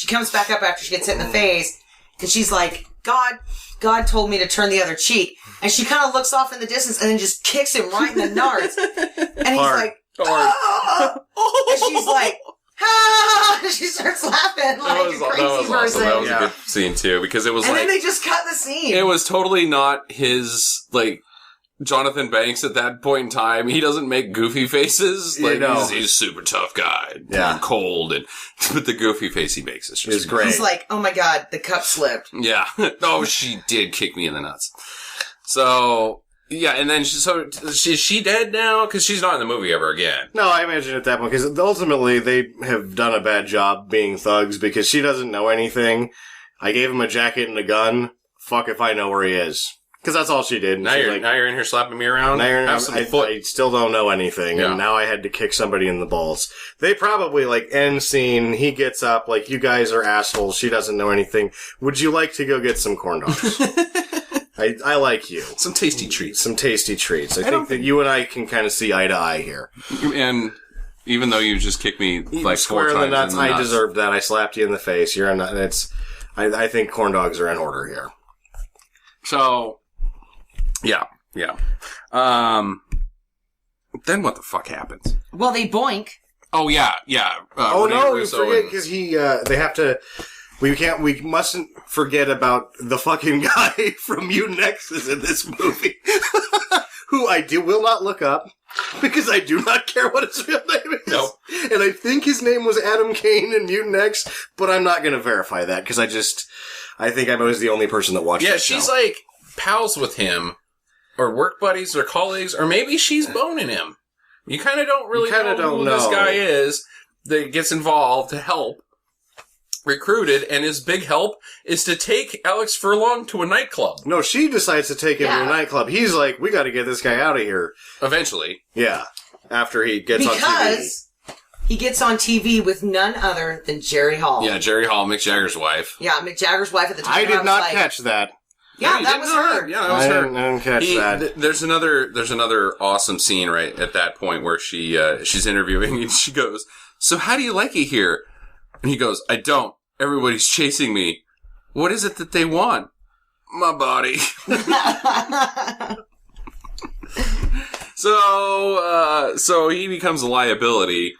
D: comes back up after she gets hit in the face, and she's like, God told me to turn the other cheek. And she kind of looks off in the distance and then just kicks him right in the nards. And he's like, oh! And she's like, ah! She starts laughing like a crazy person.
A: Awesome. That was a good scene too, because it was
D: and then they just cut the scene.
A: It was totally not his Jonathan Banks at that point in time. He doesn't make goofy faces. He's a super tough guy.
C: Yeah.
A: And cold, but the goofy face he makes is just
C: great.
D: He's like, oh my god, the cup slipped.
A: Yeah. Oh, she did kick me in the nuts. So, yeah, and then is she dead now? Because she's not in the movie ever again.
C: No, I imagine at that point, because ultimately they have done a bad job being thugs, because she doesn't know anything. I gave him a jacket and a gun. Fuck if I know where he is. Because that's all she did.
A: Now you're in here slapping me around?
C: I still don't know anything, and now I had to kick somebody in the balls. They probably, end scene, he gets up, you guys are assholes, she doesn't know anything. Would you like to go get some corn dogs? I like you.
A: Some tasty treats.
C: I think that you and I can kind of see eye to eye here.
A: And even though you just kicked me 4 times
C: square in the nuts, I deserved that. I slapped you in the face. You're a nut. I think corn dogs are in order here.
A: So, yeah. Then what the fuck happens?
D: Well, they boink.
A: Oh yeah.
C: We forget because they have to. We mustn't forget about the fucking guy from Mutant X is in this movie. Who will not look up, because I do not care what his real name is.
A: Nope.
C: And I think his name was Adam Kane in Mutant X, but I'm not going to verify that, because I think I was the only person that watched that show.
A: Yeah, she's pals with him, or work buddies, or colleagues, or maybe she's boning him. You kind of don't really know who this guy is that gets involved to help. Recruited, and his big help is to take Alex Furlong to a nightclub.
C: No, she decides to take him to a nightclub. He's like, we got to get this guy out of here.
A: Eventually.
C: Yeah. After he gets on TV.
D: Because he gets on TV with none other than Jerry Hall.
A: Yeah, Jerry Hall, Mick Jagger's wife.
D: Yeah, Mick Jagger's wife at the time.
C: I did not catch that.
D: Yeah, that was her.
A: Yeah, that was her.
C: I didn't catch that.
A: There's another awesome scene right at that point where she's interviewing and she goes, "So how do you like it here?" And he goes, "I don't. Everybody's chasing me. What is it that they want? My body." So he becomes a liability,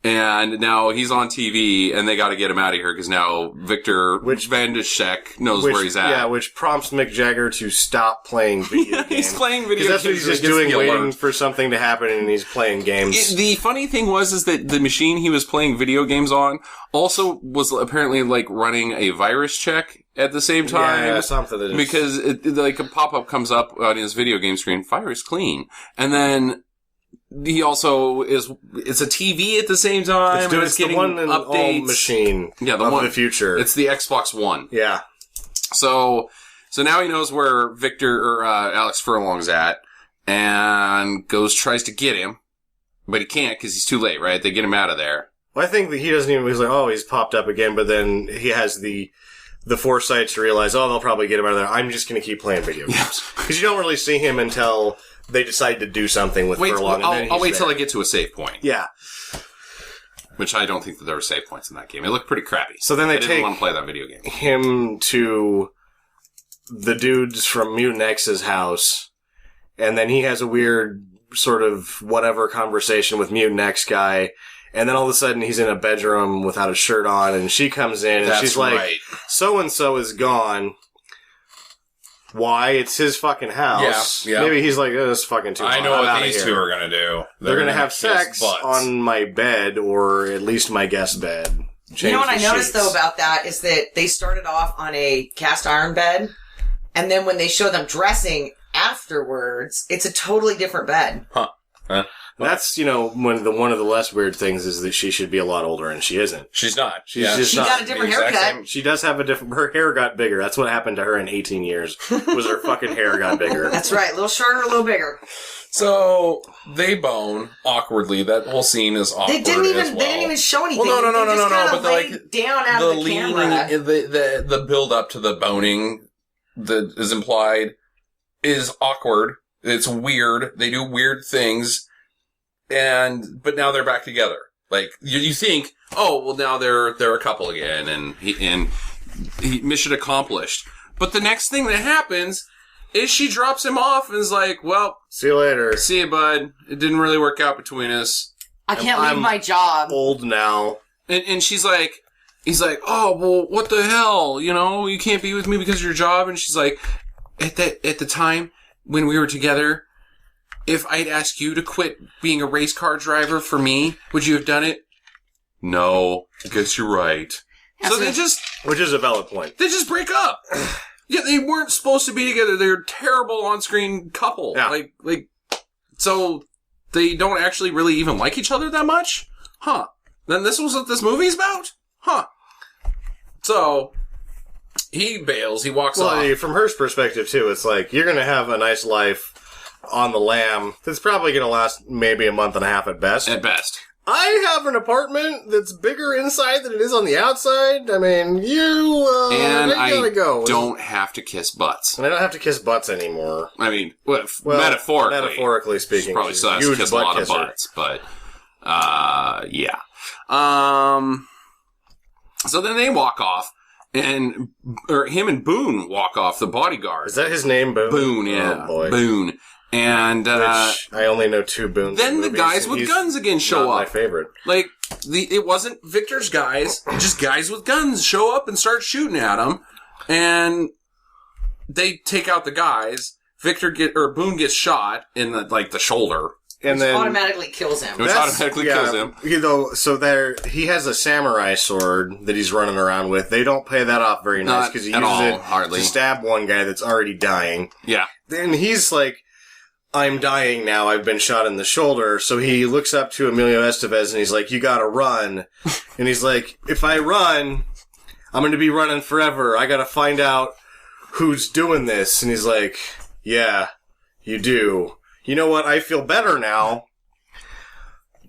A: And now he's on TV, and they got to get him out of here because now Victor Van de Schek knows where he's at.
C: Yeah, which prompts Mick Jagger to stop playing video games.
A: He's playing video games.
C: That's what he's just doing, waiting for something to happen, and he's playing games.
A: The funny thing is that the machine he was playing video games on also was apparently like running a virus check at the same time.
C: Yeah, something that is...
A: Because like a pop-up comes up on his video game screen, virus clean, and then he also it's a TV at the same time.
C: It's getting the one and all machine of the future.
A: It's the Xbox One.
C: Yeah.
A: So now he knows where Victor or Alex Furlong's at, and tries to get him, but he can't because he's too late. Right? They get him out of there.
C: Well, I think that he doesn't even. He's like, oh, he's popped up again, but then he has the foresight to realize, oh, they'll probably get him out of there. I'm just going to keep playing video games because you don't really see him until they decide to do something with Furlong.
A: I'll wait till I get to a save point.
C: Yeah.
A: Which I don't think that there were save points in that game. It looked pretty crappy.
C: So then they
A: didn't want to play that video game.
C: Him to the dudes from Mutant X's house, and then he has a weird sort of whatever conversation with Mutant X guy, and then all of a sudden he's in a bedroom without a shirt on, and she comes in, and she's like, so-and-so is gone. Why? It's his fucking house.
E: Yeah.
C: Maybe he's like, oh, this is fucking too
E: I
C: hot.
E: know what these two are going to do.
C: They're going to have sex
E: butts
C: on my bed, or at least my guest bed.
D: You know what I noticed, though, about that is that they started off on a cast iron bed, and then when they show them dressing afterwards, it's a totally different bed.
E: Huh.
C: That's, one of the less weird things is that she should be a lot older, and she isn't.
E: She's not.
C: She's just
D: She
C: not.
D: got a different haircut.
C: She does have her hair got bigger. That's what happened to her in 18 years, was her fucking hair got bigger.
D: That's right. A little shorter, a little bigger.
E: So they bone awkwardly. That whole scene is awkward.
D: They didn't
E: as well.
D: even show anything.
E: Well, no.
D: They just
E: But
D: laid down out of the camera.
E: The build up to the boning that is implied is awkward. It's weird. They do weird things, but now they're back together. Like you think, oh well, now they're a couple again, and he mission accomplished. But the next thing that happens is she drops him off and is like, well,
C: see you later.
A: See you, bud. It didn't really work out between us.
D: I can't leave my job.
C: Old now.
A: And he's like, oh, well, what the hell? You can't be with me because of your job. And she's like, at the time when we were together, if I'd asked you to quit being a race car driver for me, would you have done it? No, I guess you're right. So
C: which is a valid point.
A: They just break up. Yeah, they weren't supposed to be together. They're a terrible on-screen couple.
C: Yeah.
A: So they don't actually really even like each other that much? Huh. Then this was what this movie's about? Huh. So he bails. He walks off.
C: Well, from her perspective, too, it's like, you're going to have a nice life on the lam that's probably going to last maybe a month and a half at best.
A: At best.
C: I have an apartment that's bigger inside than it is on the outside. I mean, you gotta go.
A: Don't have to kiss butts.
C: And I don't have to kiss butts anymore.
A: I mean, metaphorically.
C: Metaphorically speaking.
A: Probably still has to kiss a lot of butts, but, yeah. So then they walk off, or him and Boone walk off, the bodyguard.
C: Is that his name, Boone?
A: Boone, yeah.
C: Oh, boy.
A: Boone. And,
C: which I only know two Boones.
A: Then the guys with guns again show up.
C: My favorite.
A: Like, it wasn't Victor's guys, just guys with guns show up and start shooting at him. And they take out the guys. Boone gets shot in the shoulder.
C: And then
D: automatically kills him.
A: Which automatically kills him.
C: So he has a samurai sword that he's running around with. They don't pay that off very nice because he uses it to stab one guy that's already dying.
A: Yeah.
C: Then he's like, I'm dying now. I've been shot in the shoulder. So he looks up to Emilio Estevez and he's like, you gotta run. And he's like, if I run, I'm going to be running forever. I gotta find out who's doing this. And he's like, yeah, you do. You know what? I feel better now.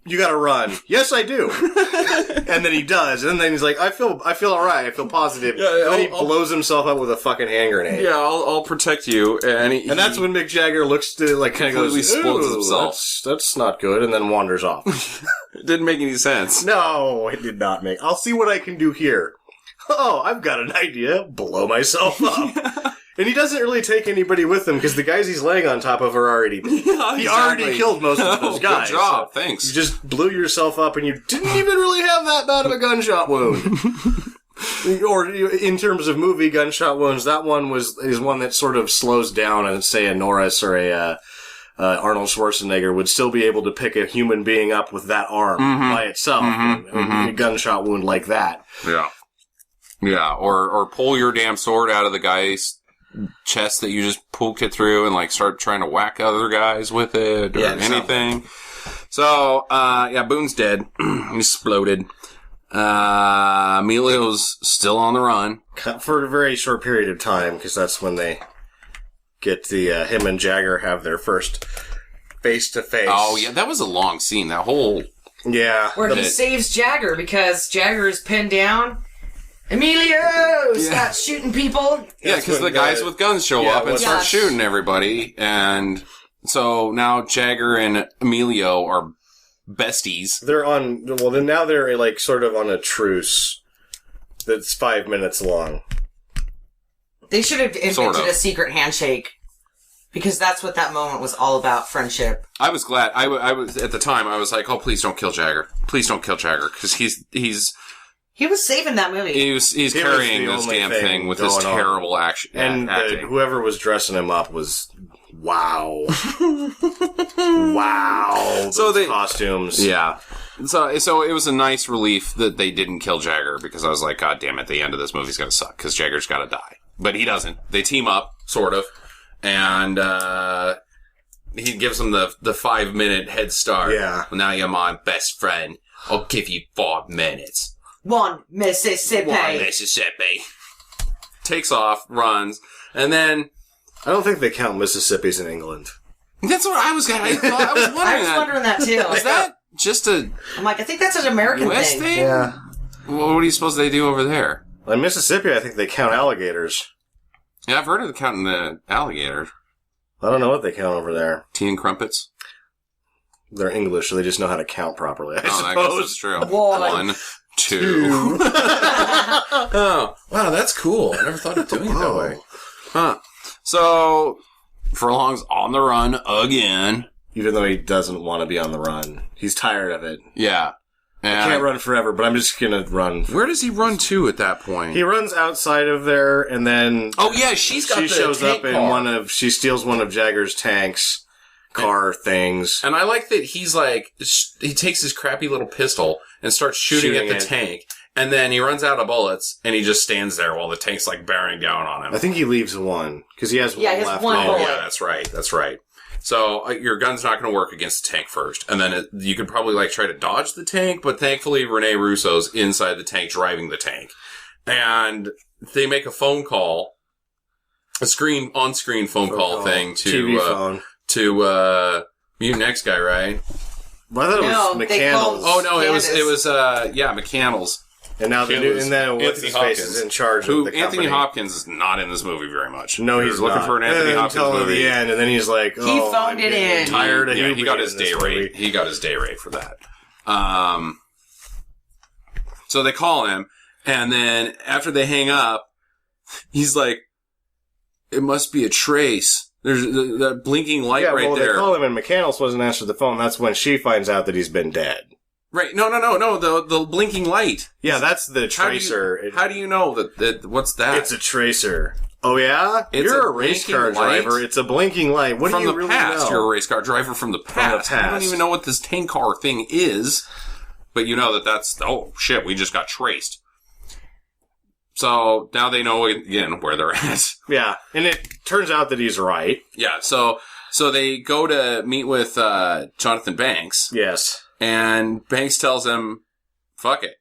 C: You gotta run. Yes, I do. And then he does. And then he's like, I feel alright. I feel positive.
A: Yeah,
C: and then he blows himself up with a fucking hand grenade.
A: Yeah, I'll protect you. And
C: that's when Mick Jagger looks to, kind of goes,
A: explodes himself.
C: That's not good. And then wanders off.
A: It didn't make any sense.
C: No, it did not make. I'll see what I can do here. Oh, I've got an idea. Blow myself up. And he doesn't really take anybody with him because the guys he's laying on top of are already dead.
A: Yeah,
C: He already killed most of those guys.
A: Good job,
C: so
A: thanks.
C: You just blew yourself up and you didn't even really have that bad of a gunshot wound. Or in terms of movie gunshot wounds, that one is one that sort of slows down, and say a Norris or a Arnold Schwarzenegger would still be able to pick a human being up with that arm by itself. A gunshot wound like that.
A: Yeah. Yeah, or pull your damn sword out of the guy's chest that you just poked it through and like start trying to whack other guys with it or anything. So, Boone's dead. He exploded. Emilio's still on the run.
C: For a very short period of time, because that's when they get him and Jagger have their first face-to-face.
A: Oh, yeah, that was a long scene. That whole...
C: Yeah.
D: Where he saves Jagger because Jagger is pinned down. Emilio starts shooting people.
A: Yeah, because the guys with guns show up and start shooting everybody. And so now Jagger and Emilio are besties.
C: They're on... Well, then now they're like sort of on a truce that's 5 minutes long.
D: They should have invented a secret handshake. Because that's what that moment was all about, friendship.
A: I was glad. I was at the time, I was like, oh, please don't kill Jagger. Please don't kill Jagger. Because
D: He was saving that movie.
A: He's carrying this damn thing with this terrible action.
C: And whoever was dressing him up was... Wow. Wow. Those costumes.
A: Yeah. So it was a nice relief that they didn't kill Jagger, because I was like, God damn it, the end of this movie's gonna suck, because Jagger's gotta die. But he doesn't. They team up, sort of. And he gives them the 5-minute head start.
C: Yeah.
A: Well, now you're my best friend. I'll give you 5 minutes.
D: One Mississippi.
A: Takes off, runs, and then...
C: I don't think they count Mississippi's in England.
A: That's what I was wondering.
D: I was wondering that too.
A: Is that just a...
D: I'm like, I think that's an American
A: US
D: thing.
A: Yeah. Well, what do you suppose they do over there?
C: In Mississippi, I think they count alligators.
A: Yeah, I've heard of counting the alligator.
C: I don't know what they count over there.
A: Tea and crumpets?
C: They're English, so they just know how to count properly, I suppose.
A: I guess that's true.
D: 1,
A: 2.
E: Oh, wow, that's cool. I never thought of doing it that way.
A: Huh. So, Furlong's on the run again.
C: Even though he doesn't want to be on the run. He's tired of it.
A: Yeah. And
C: I can't run forever, but I'm just going to run.
A: Where does he run to at that point?
C: He runs outside of there, and then...
E: Oh, yeah, she
C: shows up in she steals one of Jagger's tanks, things.
E: And I like that he's like, he takes his crappy little pistol and starts shooting at the tank. And then he runs out of bullets, and he just stands there while the tank's like bearing down on him.
C: I think he leaves one, because he has one left.
D: he has one bullet.
E: Yeah, that's right. So your gun's not going to work against the tank first. And then you could probably like try to dodge the tank, but thankfully Rene Russo's inside the tank driving the tank. And they make a phone call, on-screen phone call thing to Mutant X guy, right?
C: Well, I thought it was McCandles.
E: Oh no, it was McCandles.
C: And now what's his face is in charge of the company.
A: Anthony Hopkins is not in this movie very much.
C: No, he's
A: looking
C: not.
A: for an Anthony Hopkins
C: until
A: movie.
C: the end, and then he's like,
D: he phoned it in.
C: Tired of
A: he got his day rate. He got his day rate for that. So they call him, and then after they hang up, he's like, "It must be a trace. There's that blinking light right there."
C: They call him, and McCandles wasn't answering the phone. That's when she finds out that he's been dead.
A: Right. No. The blinking light.
C: Yeah, that's the tracer.
A: How do you know that what's that?
C: It's a tracer. Oh, yeah? You're a race car driver. It's a blinking light. What do you really know?
A: From the past. You're a race car driver from the past. You don't even know what this tank car thing is. But you know that's... Oh, shit, we just got traced. So now they know, again, where they're at.
C: Yeah, and it turns out that he's right.
A: Yeah, so they go to meet with Jonathan Banks.
C: Yes.
A: And Banks tells him, fuck it.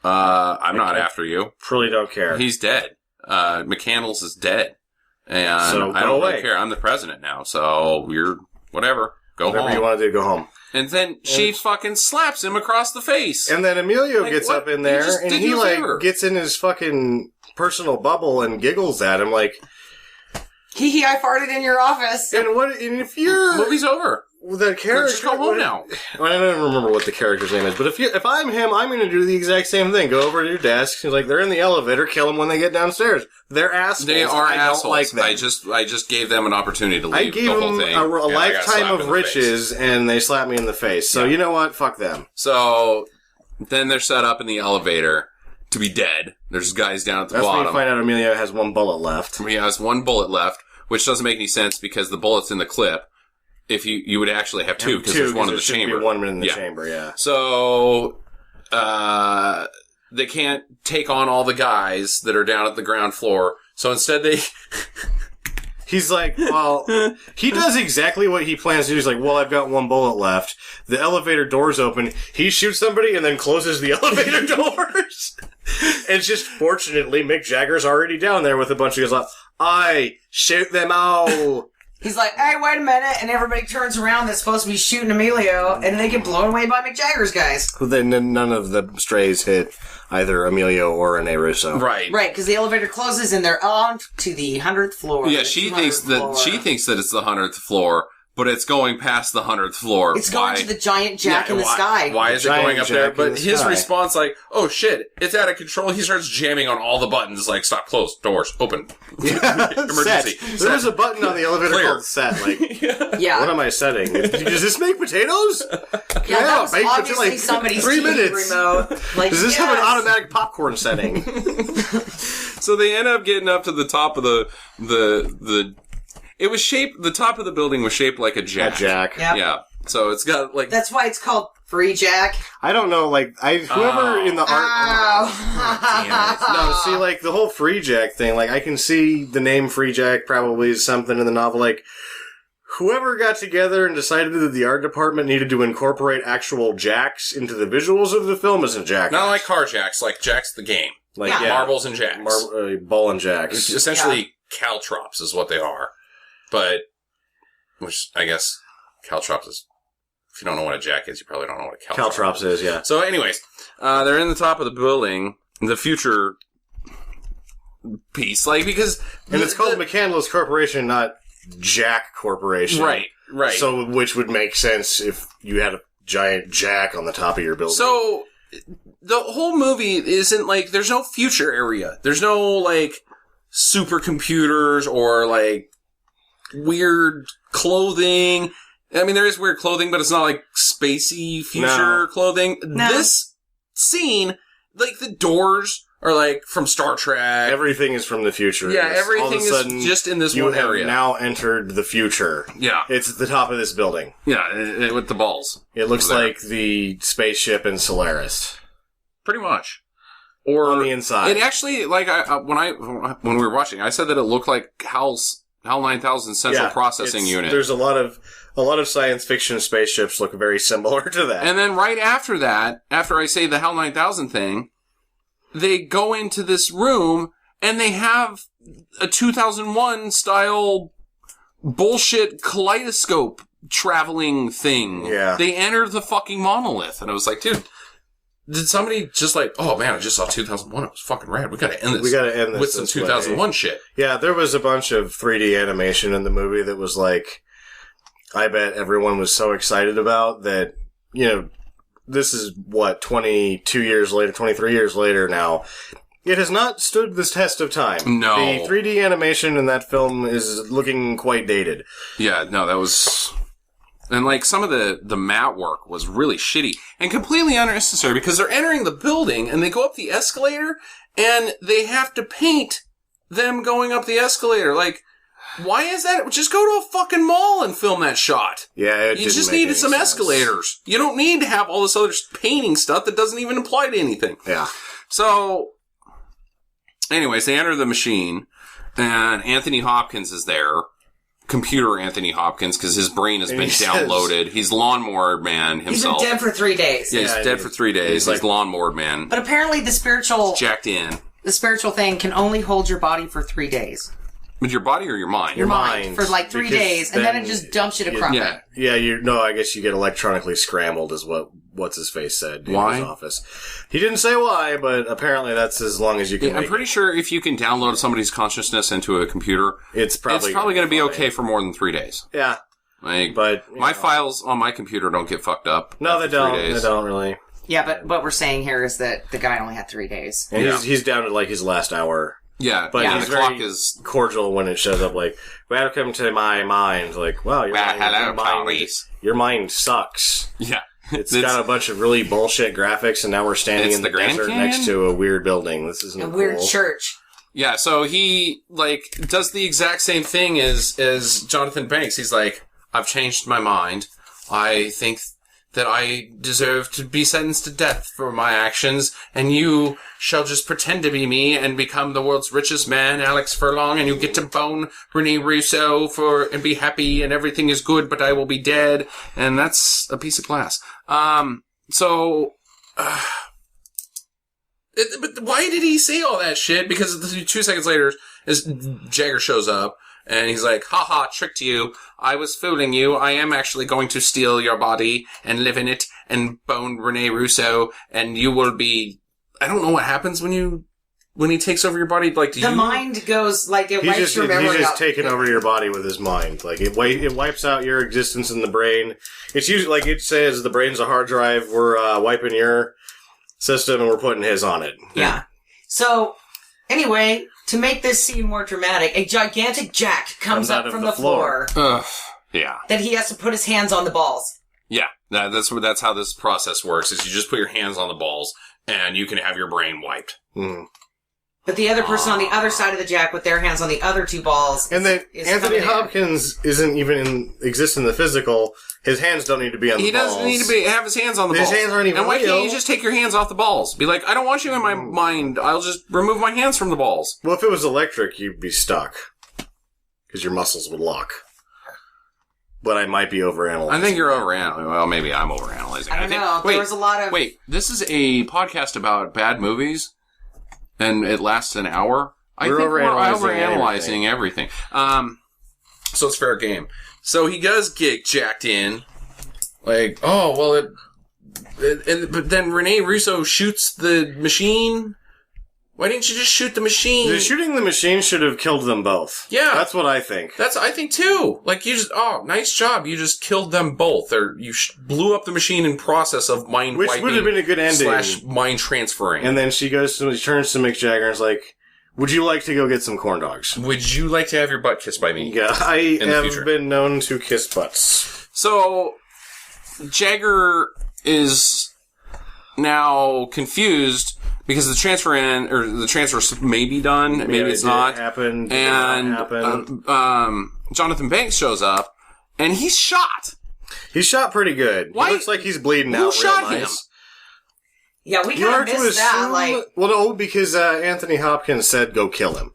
A: I'm not after you.
C: Truly don't care.
A: He's dead. McCandles is dead. And
C: so
A: I don't really care. I'm the president now. So whatever. Go home.
C: Whatever you want to do, go home.
A: And then she fucking slaps him across the face.
C: And then Emilio gets up in there and he gets in his fucking personal bubble and giggles at him like,
D: I farted in your office.
C: and if you're...
A: Movie's over.
C: The character.
E: Just go home now.
C: I don't remember what the character's name is, but if I'm him, I'm going to do the exact same thing. Go over to your desk. He's like, they're in the elevator. Kill them when they get downstairs. They're assholes.
E: They are
C: I
E: assholes.
C: Don't like them.
E: I just gave them an opportunity to leave
C: I gave
E: the whole
C: them
E: thing.
C: a
E: and I got
C: lifetime
E: slapped
C: of
E: in the face.
C: riches, and they slapped me in the face. So you know what? Fuck them.
E: So then they're set up in the elevator to be dead. There's guys down at the
C: That's when you
E: bottom.
C: find out Emilio has one bullet left.
E: He has one bullet left, which doesn't make any sense because the bullet's in the clip. If you would actually have two, because there's one in the chamber.
C: Be one in the chamber, yeah.
E: So, they can't take on all the guys that are down at the ground floor. So instead they...
C: He's like, well, he does exactly what he plans to do. He's like, well, I've got one bullet left. The elevator doors open. He shoots somebody and then closes the elevator doors. And just fortunately, Mick Jagger's already down there with a bunch of guys like, I shoot them all.
D: He's like, hey, wait a minute, and everybody turns around that's supposed to be shooting Emilio, and they get blown away by Mick Jagger's guys.
C: Then none of the strays hit either Emilio or Rene Russo.
E: Right.
D: Right, because the elevator closes and they're on to the 100th floor.
E: Yeah,
D: the
E: she
D: 200th
E: thinks
D: floor.
E: that it's the 100th floor, but it's going past the 100th floor.
D: It's going to the giant jack in the sky.
E: Why is it
C: Giant
E: going up
C: jack
E: there?
C: in
E: But
C: the
E: his
C: sky.
E: response, like, oh shit, it's out of control. He starts jamming on all the buttons, like, stop, close, doors, open. Emergency.
C: Set. There was a button on the elevator
E: Clear.
C: called set. Like,
D: Yeah.
C: what am I setting? Does this make potatoes?
D: Yeah, that was
C: baked for
D: obviously
C: like
D: somebody's
C: 3
D: TV
C: minutes.
D: remote. Like,
C: Does this have an
D: yes.
C: automatic popcorn setting?
E: So they end up getting up to the top of the it was shaped, the top of the building was shaped like a jack.
C: A jack.
D: Yep.
E: Yeah. So it's got like,
D: That's why it's called Freejack.
C: I don't know, like, whoever in the art...
D: Oh.
C: No, see, like, the whole Freejack thing, like, I can see the name Freejack probably is something in the novel, like, whoever got together and decided that the art department needed to incorporate actual jacks into the visuals of the film isn't jack.
E: not like car jacks, like Jack's the game.
C: Like,
D: Yeah.
E: Marbles and jacks.
C: Ball and jacks.
E: Essentially, caltrops is what they are. But, which I guess caltrops is, if you don't know what a jack is, you probably don't know what a caltrop
C: Caltrops is, yeah.
E: So anyways, they're in the top of the building, the future piece, like, because...
C: And it's called McCandless Corporation, not Jack Corporation.
E: Right.
C: So, which would make sense if you had a giant jack on the top of your building.
E: So, the whole movie isn't, like, there's no future area. There's no, like, supercomputers or, like, weird clothing. I mean, there is weird clothing, but it's not, like, spacey future clothing.
D: No.
E: This scene, like, the doors are, like, from Star Trek.
C: Everything is from the future.
E: Yeah,
C: It's all of a
E: everything
C: sudden,
E: is just in this
C: you
E: one
C: have
E: area.
C: now entered the future.
E: Yeah.
C: It's at the top of this building.
E: Yeah, with the balls.
C: It looks
E: There.
C: like the spaceship in Solaris.
E: Pretty much. Or
C: On the inside.
E: It actually, like, when we were watching, I said that it looked like HAL 9000 Central Processing Unit.
C: There's a lot of science fiction spaceships look very similar to that.
E: And then right after that, after I say the HAL 9000 thing, they go into this room and they have a 2001 style bullshit kaleidoscope traveling thing.
C: Yeah.
E: They enter the fucking monolith. And I was like, dude, did somebody just like, oh man, I just saw 2001. It was fucking rad. We gotta end this.
C: We gotta end this
E: with some
C: this
E: 2001
C: way.
E: shit.
C: Yeah, there was a bunch of 3D animation in the movie that was like, I bet everyone was so excited about that, you know, this is what, 22 years later, 23 years later now. It has not stood this test of time.
E: No.
C: The 3D animation in that film is looking quite dated.
E: Yeah, no, that was... And, like, some of the mat work was really shitty and completely unnecessary because they're entering the building and they go up the escalator and they have to paint them going up the escalator. Like, why is that? Just go to a fucking mall and film that shot.
C: Yeah, it
E: You
C: didn't
E: just
C: make
E: needed
C: any
E: some
C: sense.
E: escalators. You don't need to have all this other painting stuff that doesn't even apply to anything.
C: Yeah.
E: So, anyways, they enter the machine and Anthony Hopkins is there. Computer Anthony Hopkins, because his brain has
C: And
E: been
C: he
E: downloaded. He's Lawnmower Man
D: He's been
E: himself.
D: dead for 3 days.
E: Yeah, he's
C: Yeah,
E: dead for 3 days.
C: he's
E: He's
C: like-
E: Lawnmower Man.
D: But apparently the spiritual thing can only hold your body for 3 days.
E: With your body or your mind?
D: Your mind. For like 3
C: Because
D: days, and then
C: then
D: it just dumps you to crap.
E: Yeah.
C: Yeah, I guess you get electronically scrambled is what's his face said in
E: Why?
C: his office. He didn't say why, but apparently that's as long as you can
E: Yeah, I'm
C: make
E: pretty
C: it.
E: sure if you can download somebody's consciousness into a computer,
C: It's probably
E: going to be
C: fine.
E: okay for more than 3 days.
C: Yeah.
A: Like,
C: But
A: my files on my computer don't get fucked up.
C: No, they
A: after 3
C: don't.
A: days.
C: They don't really.
D: Yeah, but what we're saying here is that the guy only had 3 days.
C: And
A: Yeah.
C: he's down to like his last hour.
A: Yeah,
C: But
A: yeah,
C: he's
A: the clock
C: very
A: is.
C: cordial when it shows up. Like, welcome to my mind. Like, wow, your
A: Well,
C: mind,
A: hello,
C: your mind,
A: Clarice.
C: your mind sucks.
A: Yeah.
C: It's got a bunch of really bullshit graphics, and now we're standing
A: It's
C: in
A: the
C: the
A: Grand
C: desert
A: Canyon?
C: next to a weird building. This isn't
D: A
C: cool.
D: weird church.
A: Yeah, so he, like, does the exact same thing as Jonathan Banks. He's like, I've changed my mind. I think that I deserve to be sentenced to death for my actions, and you shall just pretend to be me and become the world's richest man, Alex Furlong, and you get to bone Rene Russo and be happy, and everything is good, but I will be dead, and that's a piece of glass. But why did he say all that shit? Because 2 seconds later, as Jagger shows up, and he's like, haha, tricked you. I was fooling you. I am actually going to steal your body and live in it and bone Rene Russo, and you will be... I don't know what happens when he takes over your body. Like,
D: The mind goes, like, it
C: He's
D: wipes
C: just,
D: your memory
C: he's just
D: out.
C: taking over your body with his mind. Like, it wipes out your existence in the brain. It's usually, like it says, the brain's a hard drive. We're wiping your system and we're putting his on it.
D: Yeah. So, anyway, to make this scene more dramatic, a gigantic jack comes
C: out
D: up
C: of
D: from
C: the
D: the floor
A: Yeah.
D: that he has to put his hands on the balls.
A: Yeah. That's how this process works, is you just put your hands on the balls, and you can have your brain wiped.
C: Mm.
D: But the other person on the other side of the jack with their hands on the other 2 balls
C: And then
D: is
C: Anthony
D: coming in.
C: Hopkins isn't even exist in the physical. His hands don't need to be on the
A: He
C: balls.
A: doesn't need to have his hands on the
C: His
A: balls.
C: hands aren't even
A: And why can't
C: real.
A: you just take your hands off the balls? Be like, I don't want you in my mind. I'll just remove my hands from the balls.
C: Well, if it was electric, you'd be stuck. Because your muscles would lock. But I might be overanalyzing.
A: I think you're overanalyzing. Well, maybe I'm overanalyzing.
D: I don't
A: think,
D: know.
A: Wait,
D: There was a lot of...
A: wait, this is a podcast about bad movies, and it lasts an hour? I think we're overanalyzing everything. So it's fair game. So he does get jacked in. Like, oh, well, but then Rene Russo shoots the machine. Why didn't you just shoot the machine?
C: Shooting the machine should have killed them both.
A: Yeah.
C: That's what I think.
A: I think too. Like, you just, nice job. You just killed them both. Or you blew up the machine in process of mind
C: Which
A: wiping.
C: would have been a good ending.
A: / mind transferring.
C: And then she turns to Mick Jagger and is like, would you like to go get some corn dogs?
A: Would you like to have your butt kissed by me?
C: Yeah, I
A: the
C: have
A: future.
C: been known to kiss butts.
A: So, Jagger is now confused because the transfer may be done, maybe it's not.
C: Happen,
A: And
C: happen.
A: Jonathan Banks shows up, and he's shot.
C: He's shot pretty good.
A: Why-
C: He looks like he's bleeding
A: Who
C: out
A: shot
C: real
A: him?
C: nice.
D: Yeah, we
C: You
D: kind
C: are
D: of
C: to
D: missed that.
C: assume...
D: Like,
C: Well, no, because Anthony Hopkins said go kill him.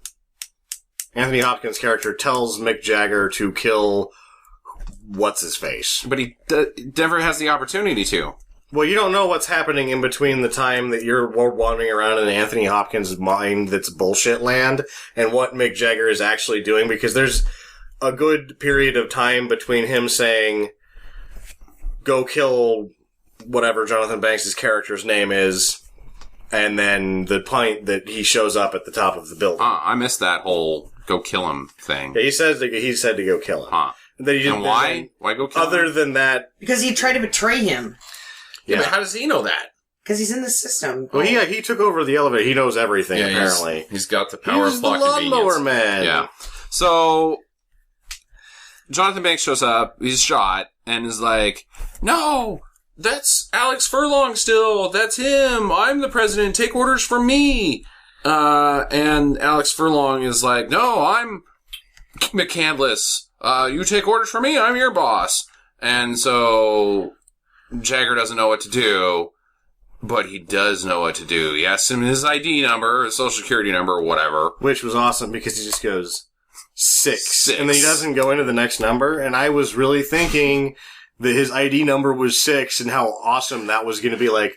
C: Anthony Hopkins' character tells Mick Jagger to kill what's-his-face.
A: But he never has the opportunity to.
C: Well, you don't know what's happening in between the time that you're wandering around in Anthony Hopkins' mind that's bullshit land and what Mick Jagger is actually doing, because there's a good period of time between him saying, go kill whatever Jonathan Banks' character's name is, and then the point that he shows up at the top of the building.
A: I missed that whole go kill him thing.
C: Yeah, he said to go kill him.
A: Huh.
C: And then he
A: And why? Why go kill him?
C: Other than that,
D: because he tried to betray him.
A: Yeah, but how does he know that?
D: Because he's in the system.
C: well, he took over the elevator. He knows everything, apparently.
A: He's got the power
C: He's
A: of
C: the
A: plot
C: lawnmower
A: convenience.
C: man.
A: Yeah. So, Jonathan Banks shows up, he's shot, and is like, no, that's Alex Furlong still, that's him, I'm the president, take orders from me. And Alex Furlong is like, no, I'm McCandless, you take orders from me, I'm your boss. And so, Jagger doesn't know what to do, but he does know what to do. He asks him his ID number, his social security number, or whatever.
C: Which was awesome because he just goes 6.
A: Six.
C: And then he doesn't go into the next number. And I was really thinking that his ID number was 6 and how awesome that was going to be. Like,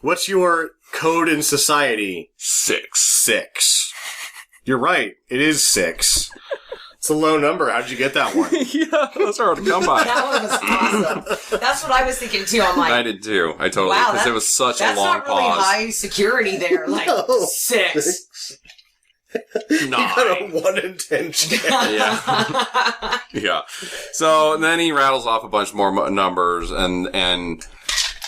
C: what's your code in society? 6. You're right. It is 6. It's a low number. How'd you get that one?
A: Yeah, that's hard to come by.
D: That one was awesome. That's what I was thinking too. I'm like,
A: I did too. I totally,
D: wow,
A: because it was such a
D: that's
A: long
D: not really
A: pause.
D: high security there. Like
C: No.
D: 6.
C: He got a
A: 9.
C: 1 in 10 chance.
A: Yeah. Yeah. So then he rattles off a bunch more numbers, and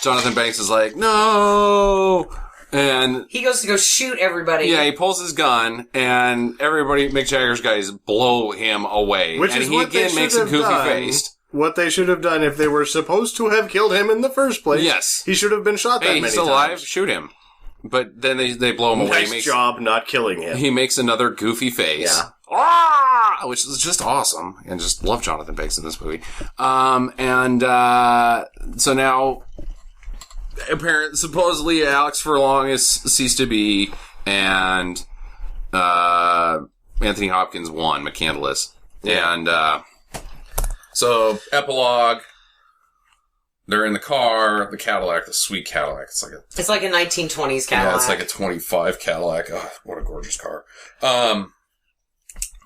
A: Jonathan Banks is like, no! And
D: He goes to go shoot everybody.
A: yeah, he pulls his gun, and everybody, Mick Jagger's guys, blow him away.
C: Which
A: and
C: is
A: he
C: what they
A: again makes
C: should
A: him
C: have
A: goofy
C: done.
A: faced.
C: What they should have done if they were supposed to have killed him in the first place.
A: Yes.
C: He should have been shot that
A: Hey,
C: many
A: he's still alive,
C: times.
A: shoot him. But then they blow him away.
C: Nice job not killing him.
A: He makes another goofy face.
C: Yeah.
A: Ah! Which is just awesome. And just love Jonathan Banks in this movie. So now, supposedly Alex Furlong is ceased to be, and Anthony Hopkins won, McCandless.
C: Yeah.
A: And so, epilogue. They're in the car, the Cadillac, the sweet Cadillac. It's like a
D: 1920s Cadillac.
A: Yeah, it's like a 25 Cadillac. Oh, what a gorgeous car.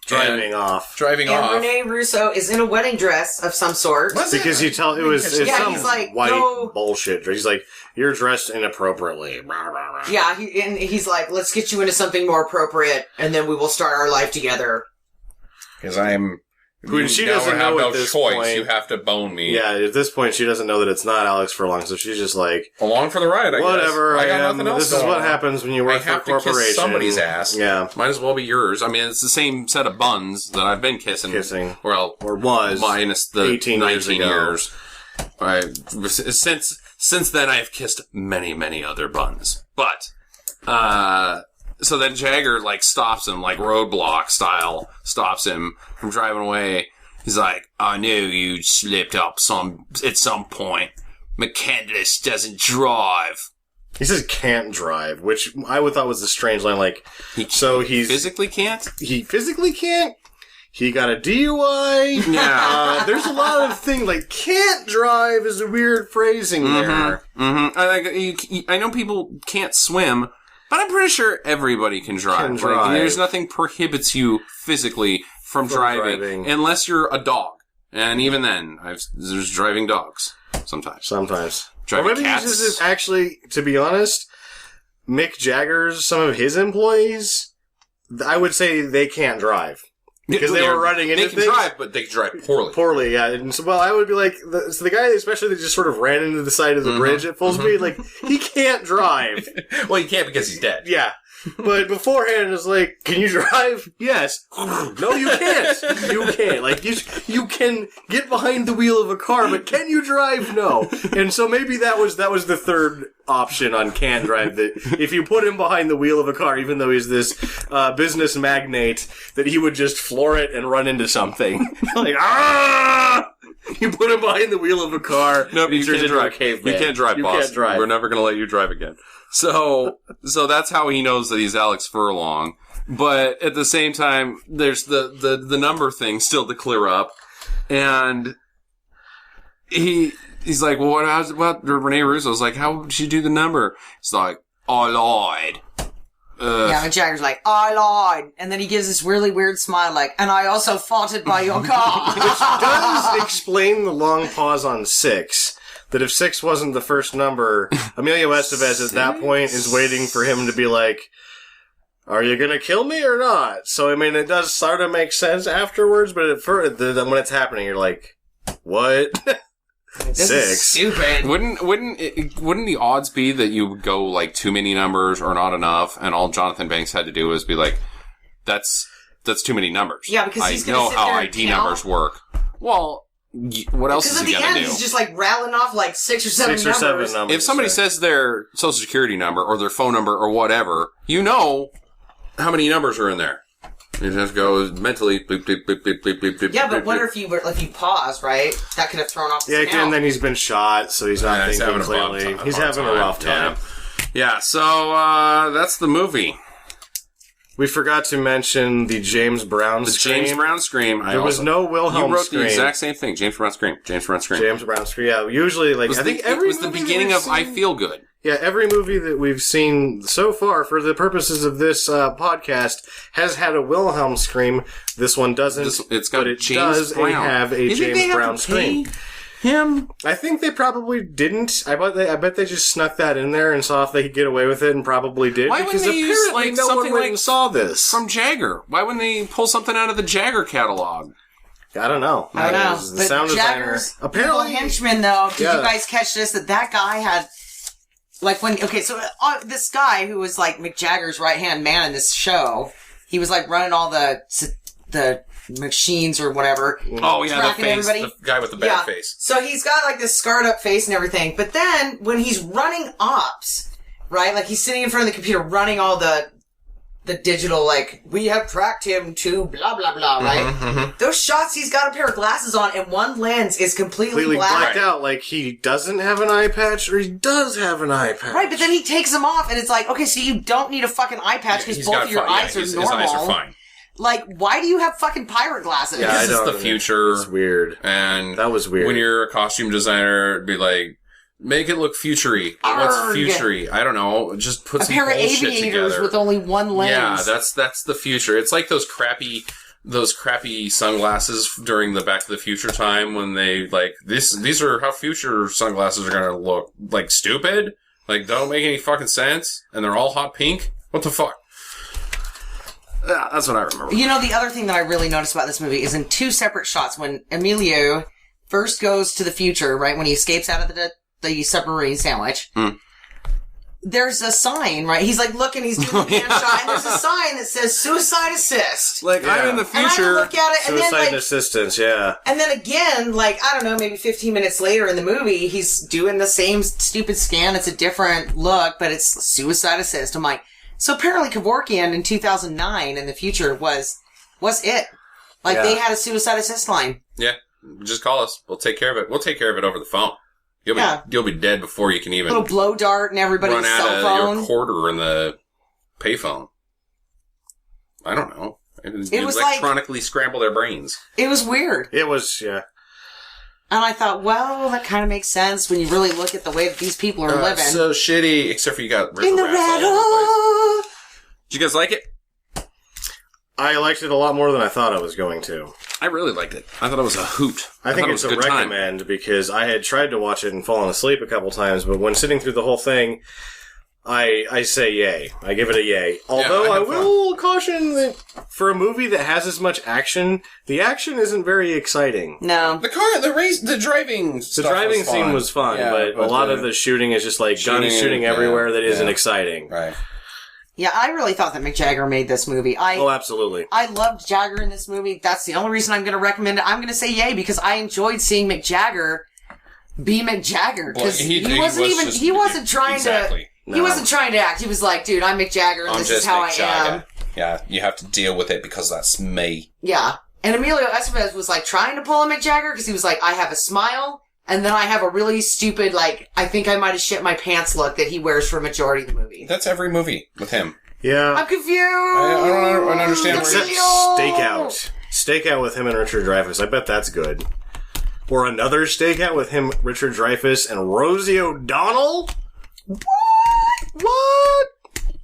C: Driving off.
A: Driving
D: and
A: off.
D: Rene Russo is in a wedding dress of some sort.
C: Because you tell it's
D: Yeah,
C: some
D: he's like,
C: white
D: no.
C: bullshit. He's like, you're dressed inappropriately. Rah, rah, rah.
D: Yeah, he's like, let's get you into something more appropriate, and then we will start our life together.
A: Because I'm...
C: When she
A: now
C: doesn't
A: have
C: know
A: no
C: at this
A: choice.
C: point-
A: You have to bone me.
C: Yeah, at this point, she doesn't know that it's not Alex Furlong, so she's just like,
A: Along for the ride, I guess.
C: whatever,
A: I got
C: am.
A: nothing else
C: This is
A: going
C: what
A: on.
C: happens when you
A: I
C: work for a
A: have to
C: corporation.
A: kiss somebody's ass.
C: Yeah.
A: Might as well be yours. I mean, it's the same set of buns that I've been kissing. Well,
C: Or was.
A: minus the
C: 18 years
A: 19
C: ago.
A: years. Since then, I've kissed many, many other buns. But, so then Jagger, stops him, roadblock style, stops him from driving away. He's like, I knew you slipped up at some point. McCandless doesn't drive.
C: He says can't drive, which I would thought was a strange line. He's
A: Physically can't?
C: he physically can't. He got a DUI.
A: Yeah.
C: There's a lot of things can't drive is a weird phrasing there.
A: Mm-hmm. I know people can't swim, but I'm pretty sure everybody can drive.
C: Can drive.
A: There's nothing prohibits you physically from driving unless you're a dog. And even then, there's driving dogs sometimes. Driving
C: Or maybe
A: cats.
C: this is actually, to be honest, Mick Jagger's, some of his employees, I would say they can't drive. Because they were running into
A: things. They
C: things.
A: can drive, but they can drive poorly.
C: Poorly, yeah. And so, I would be like, the guy especially that just sort of ran into the side of the bridge at full speed, he can't drive.
A: Well, he can't because he's dead.
C: Yeah. But beforehand, it was like, can you drive? Yes. No, you can't. You can't. You can get behind the wheel of a car, but can you drive? No. And so maybe that was the third option on can't drive, that if you put him behind the wheel of a car, even though he's this business magnate, that he would just floor it and run into something. You put him behind the wheel of a car.
A: No,
C: he
A: you
C: turns
A: can't
C: into a
A: drive.
C: caveman.
A: You can't drive,
C: You
A: boss.
C: can't drive.
A: We're never going to let you drive again. So that's how he knows that he's Alex Furlong. But at the same time, there's the number thing still to clear up. And he's like, well, what Rene Russo's like, how did you do the number? It's like, I lied.
D: Yeah, and Jagger's like, I lied. And then he gives this really weird smile and I also fought it by your car.
C: Does explain the long pause on 6. That if 6 wasn't the first number, Emilio Estevez at that point is waiting for him to be like, are you gonna kill me or not? So, I mean, it does sort of make sense afterwards, but when it's happening, you're like, what?
D: This
C: 6.
D: is stupid.
A: Wouldn't the odds be that you would go too many numbers or not enough, and all Jonathan Banks had to do was be like, that's too many numbers.
D: Yeah, because he's
A: I
D: gonna
A: know
D: sit
A: how
D: there and
A: ID
D: count.
A: numbers work. Well, what else
D: Because
A: is
D: at
A: he
D: the
A: gonna
D: end,
A: do?
D: he's just rattling off 6 or 7
C: 6 or 7
D: numbers.
C: numbers.
A: If somebody says their social security number or their phone number or whatever, you know how many numbers are in there. You just go mentally, bleep, bleep, bleep, bleep, bleep, bleep, bleep.
D: Yeah,
A: bleep,
D: but what
A: bleep.
D: if you pause, right? That could have thrown off the
C: Yeah,
D: count.
C: and then he's been shot, so he's not
A: Yeah, he's
C: thinking
A: having a
C: clearly.
A: hard
C: He's having a rough time.
A: Yeah, so that's the movie.
C: We forgot to mention the James Brown scream.
A: James Brown scream.
C: There was no Wilhelm
A: You wrote
C: scream.
A: the exact same thing. James Brown scream. James Brown scream.
C: James Brown scream. Yeah, usually, I think every
A: it was the
C: movie that
A: beginning
C: we've
A: of I
C: seen-
A: Feel Good.
C: Yeah, every movie that we've seen so far, for the purposes of this podcast, has had a Wilhelm scream. This one doesn't.
A: It's got
C: but it
A: James
C: does
A: Brown.
C: have a
A: You think they
C: James
A: have
C: Brown
A: to
C: scream.
A: pay him?
C: I think they probably didn't. I bet they just snuck that in there and saw if they could get away with it, and probably did.
A: Why
C: because
A: wouldn't they use,
C: apparently
A: like,
C: no one
A: something
C: went
A: like
C: and saw this.
A: From Jagger. Why wouldn't they pull something out of the Jagger catalog?
C: I don't know.
D: I don't know.
C: The
D: But
C: sound designer
D: Jagger's
C: apparently.
D: evil henchman, though, did
C: Yeah.
D: you guys catch this? That guy had, like, this guy who was, like, Mick Jagger's right-hand man in this show, he was, like, running all the machines or whatever.
A: Oh, yeah, the
D: tracking
A: face.
D: everybody.
E: The guy with the bad face.
D: So he's got, like, this scarred-up face and everything, but then, when he's running ops, right, like, he's sitting in front of the computer running all the digital, like, we have tracked him to blah, blah, blah, right? Those shots, he's got a pair of glasses on, and one lens is completely black.
C: blacked out. Like, he doesn't have an eye patch, or he does have an eye patch.
D: Right, but then he takes them off, and it's like, okay, so you don't need a fucking eye patch because
E: He's
D: both
E: got
D: of your
E: fine-
D: eyes are
E: his
D: normal.
E: eyes are fine.
D: Like, why do you have fucking pirate glasses?
C: Yeah,
E: This is
C: don't
E: the
C: know.
E: future.
C: It's weird.
E: And
C: That was weird.
E: when you're a costume designer, it'd be like, make it look futury. What's
D: Arrgh.
E: futury? I don't know. Just put
D: A
E: some
D: pair of
E: bullshit
D: aviators
E: together.
D: with only one lens.
E: Yeah, that's the future. It's like those crappy sunglasses during the Back to the Future time when they like these are how future sunglasses are gonna look. Like stupid. Like don't make any fucking sense. And they're all hot pink. What the fuck?
A: Yeah, that's what I remember.
D: You know, the other thing that I really noticed about this movie is in two separate shots when Emilio first goes to the future, right, when he escapes out of the submarine sandwich, there's a sign, right? He's like looking, he's doing the hand shot, and there's a sign that says suicide assist.
A: Like, I'm in the
D: And I
A: future.
D: look at it, and then
C: Suicide
D: like,
C: assistance, yeah.
D: and then again, like, I don't know, maybe 15 minutes later in the movie, he's doing the same stupid scan. It's a different look, but it's suicide assist. I'm like, so apparently Kevorkian in 2009 in the future was it. Like,
C: Yeah.
D: they had a suicide assist line.
E: Yeah. Just call us. We'll take care of it. We'll take care of it over the phone. You'll be dead before you can even
D: Little blow dart in everybody's
E: run out
D: cell
E: of
D: phone.
E: your quarter in the payphone. I don't know.
D: It was
E: electronically scramble their brains.
D: It was weird.
C: It was, yeah.
D: And I thought, well, that kind of makes sense when you really look at the way that these people are living.
E: So shitty, except for you got river
D: in the
E: rats all over the
D: red.
A: Did you guys like it?
C: I liked it a lot more than I thought I was going to.
A: I really liked it. I thought it was a hoot.
C: I think
A: thought it
C: it's
A: was
C: a
A: good time.
C: recommend because I had tried to watch it and fallen asleep a couple times, but when sitting through the whole thing, I say yay. I give it a yay. Although
E: I
C: I
E: had
C: will caution that for a movie that has as much action, the action isn't very exciting.
D: No.
E: The driving
C: The
E: stuff
C: driving
E: was
C: scene
E: fun.
C: was fun,
E: Yeah,
C: but a lot of the shooting is just like guns shooting
E: yeah,
C: everywhere that isn't
E: yeah.
C: exciting.
E: Right.
D: Yeah, I really thought that Mick Jagger made this movie.
C: Oh, absolutely.
D: I loved Jagger in this movie. That's the only reason I'm going to recommend it. I'm going to say yay because I enjoyed seeing Mick Jagger be Mick Jagger because
E: Well,
D: he wasn't trying
E: exactly.
D: to. He wasn't trying to act. He was like, dude, I'm Mick Jagger and
E: I'm
D: this
E: just
D: is how
E: Mick
D: I
E: Jagger.
D: am.
E: Yeah, you have to deal with it because that's me.
D: Yeah. And Emilio Estevez was like trying to pull a Mick Jagger because he was like, I have a smile and then I have a really stupid, like, I think I might have shit my pants look that he wears for a majority of the movie.
E: That's every movie with him.
C: Yeah.
D: I'm confused.
E: I don't understand where
C: Except
D: Emilio!
C: Stakeout. Stakeout with him and Richard Dreyfuss. I bet that's good. Or another Stakeout with him, Richard Dreyfuss, and Rosie O'Donnell? What?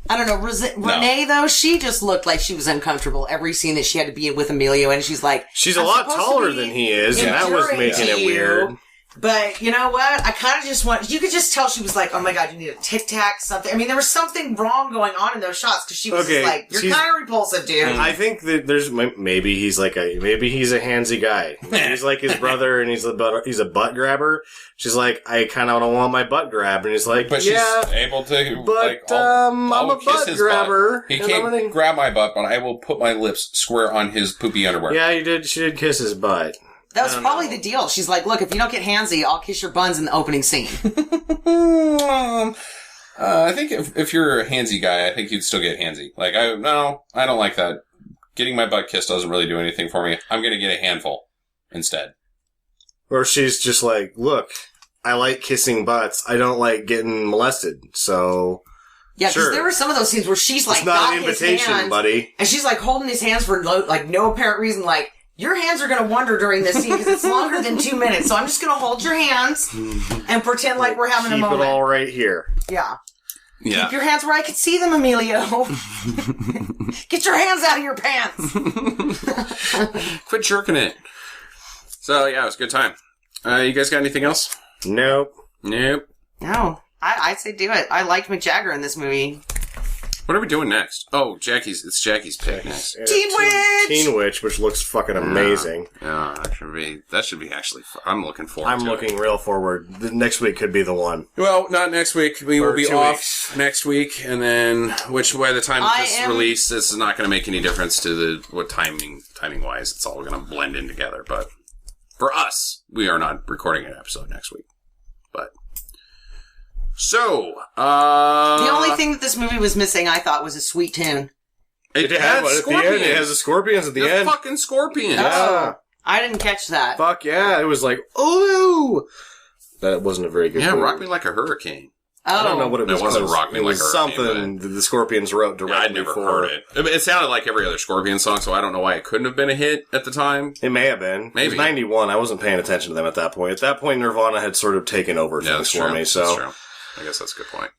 D: I don't know. Renee, though, she just looked like she was uncomfortable every scene that she had to be with Emilio, and she's like,
C: She's a
D: I'm
C: lot
D: supposed to
C: taller
D: be
C: than he is, and that was
D: enduring
C: making
D: to
C: it
D: you.
C: weird.
D: But you know what? I kind of just want. You could just tell she was like, "Oh my god, you need a tic tac something." I mean, there was something wrong going on in those shots because she was
C: Okay,
D: just like, "You're
C: she's-
D: kind of repulsive, dude."
C: I think that there's maybe he's a handsy guy. He's like his brother, and he's a butt grabber. She's like, I kind of don't want my butt grabbed, and he's like,
E: But
C: yeah,
E: she's able to.
C: but
E: like,
C: I'm
E: I'll
C: a
E: kiss
C: butt
E: his
C: grabber.
E: Butt. He
C: and I'm
E: can't
C: gonna-
E: grab my butt, but I will put my lips square on his poopy underwear.
C: Yeah, she did kiss his butt.
D: That was
C: I don't
D: probably
C: know.
D: the deal. She's like, "Look, if you don't get handsy, I'll kiss your buns in the opening scene."
E: I think if you're a handsy guy, I think you'd still get handsy. Like, I don't like that. Getting my butt kissed doesn't really do anything for me. I'm gonna get a handful instead.
C: Or she's just like, look, I like kissing butts. I don't like getting molested. So
D: Yeah, because
C: Sure.
D: there were some of those scenes where she's like,
C: it's not
D: got
C: an
D: his
C: invitation,
D: hand,
C: buddy.
D: and she's like holding his hands for like no apparent reason. Like, your hands are gonna wander during this scene because it's longer than 2 minutes. So I'm just gonna hold your hands and pretend like we're having a
C: Keep
D: moment.
C: it all right here.
D: Yeah.
A: Yeah.
D: Keep your hands where I can see them, Emilio. Get your hands out of your pants.
A: Quit jerking it. So, yeah, it was a good time. You guys got anything else?
C: Nope.
A: Nope.
D: No. I'd say do it. I liked Mick Jagger in this movie.
A: What are we doing next? Oh, it's Jackie's pick next.
D: Teen Witch!
C: Teen Witch, which looks fucking amazing.
A: Yeah, that should be actually fun. I'm looking forward to it.
C: I'm looking real forward. The next week could be the one.
A: Well, not next week. We will be
C: 2
A: off
C: weeks.
A: next week, and then, which by the time this is released, this is not going to make any difference to what timing wise. It's all going to blend in together. But for us, we are not recording an episode next week. But so
D: the only thing that this movie was missing, I thought, was a sweet tune.
A: it
C: Had
A: had
C: one at the end.
A: scorpions.
C: It has the scorpions at the end.
A: Fucking scorpions.
C: Yeah.
D: I didn't catch that.
C: Fuck yeah. It was like, ooh. That wasn't a very good
A: Yeah,
C: movie.
A: Rock Me Like a Hurricane.
D: Oh.
C: I don't know what it
A: It
C: was.
A: wasn't Rock Me
C: It
A: Like
C: was
A: a Hurricane,
C: something that the Scorpions wrote directly
A: I'd never
C: for.
A: heard it. I mean, it sounded like every other Scorpion song, so I don't know why it couldn't have been a hit at the time.
C: It may have been.
A: Maybe.
C: It was 91. I wasn't paying attention to them at that point. At that point, Nirvana had sort of taken over
A: Yeah,
C: things
A: that's
C: for
A: true.
C: me. So
A: That's true. I guess that's a good point.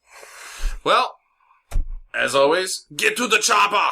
A: Well, as always, get to the chopper!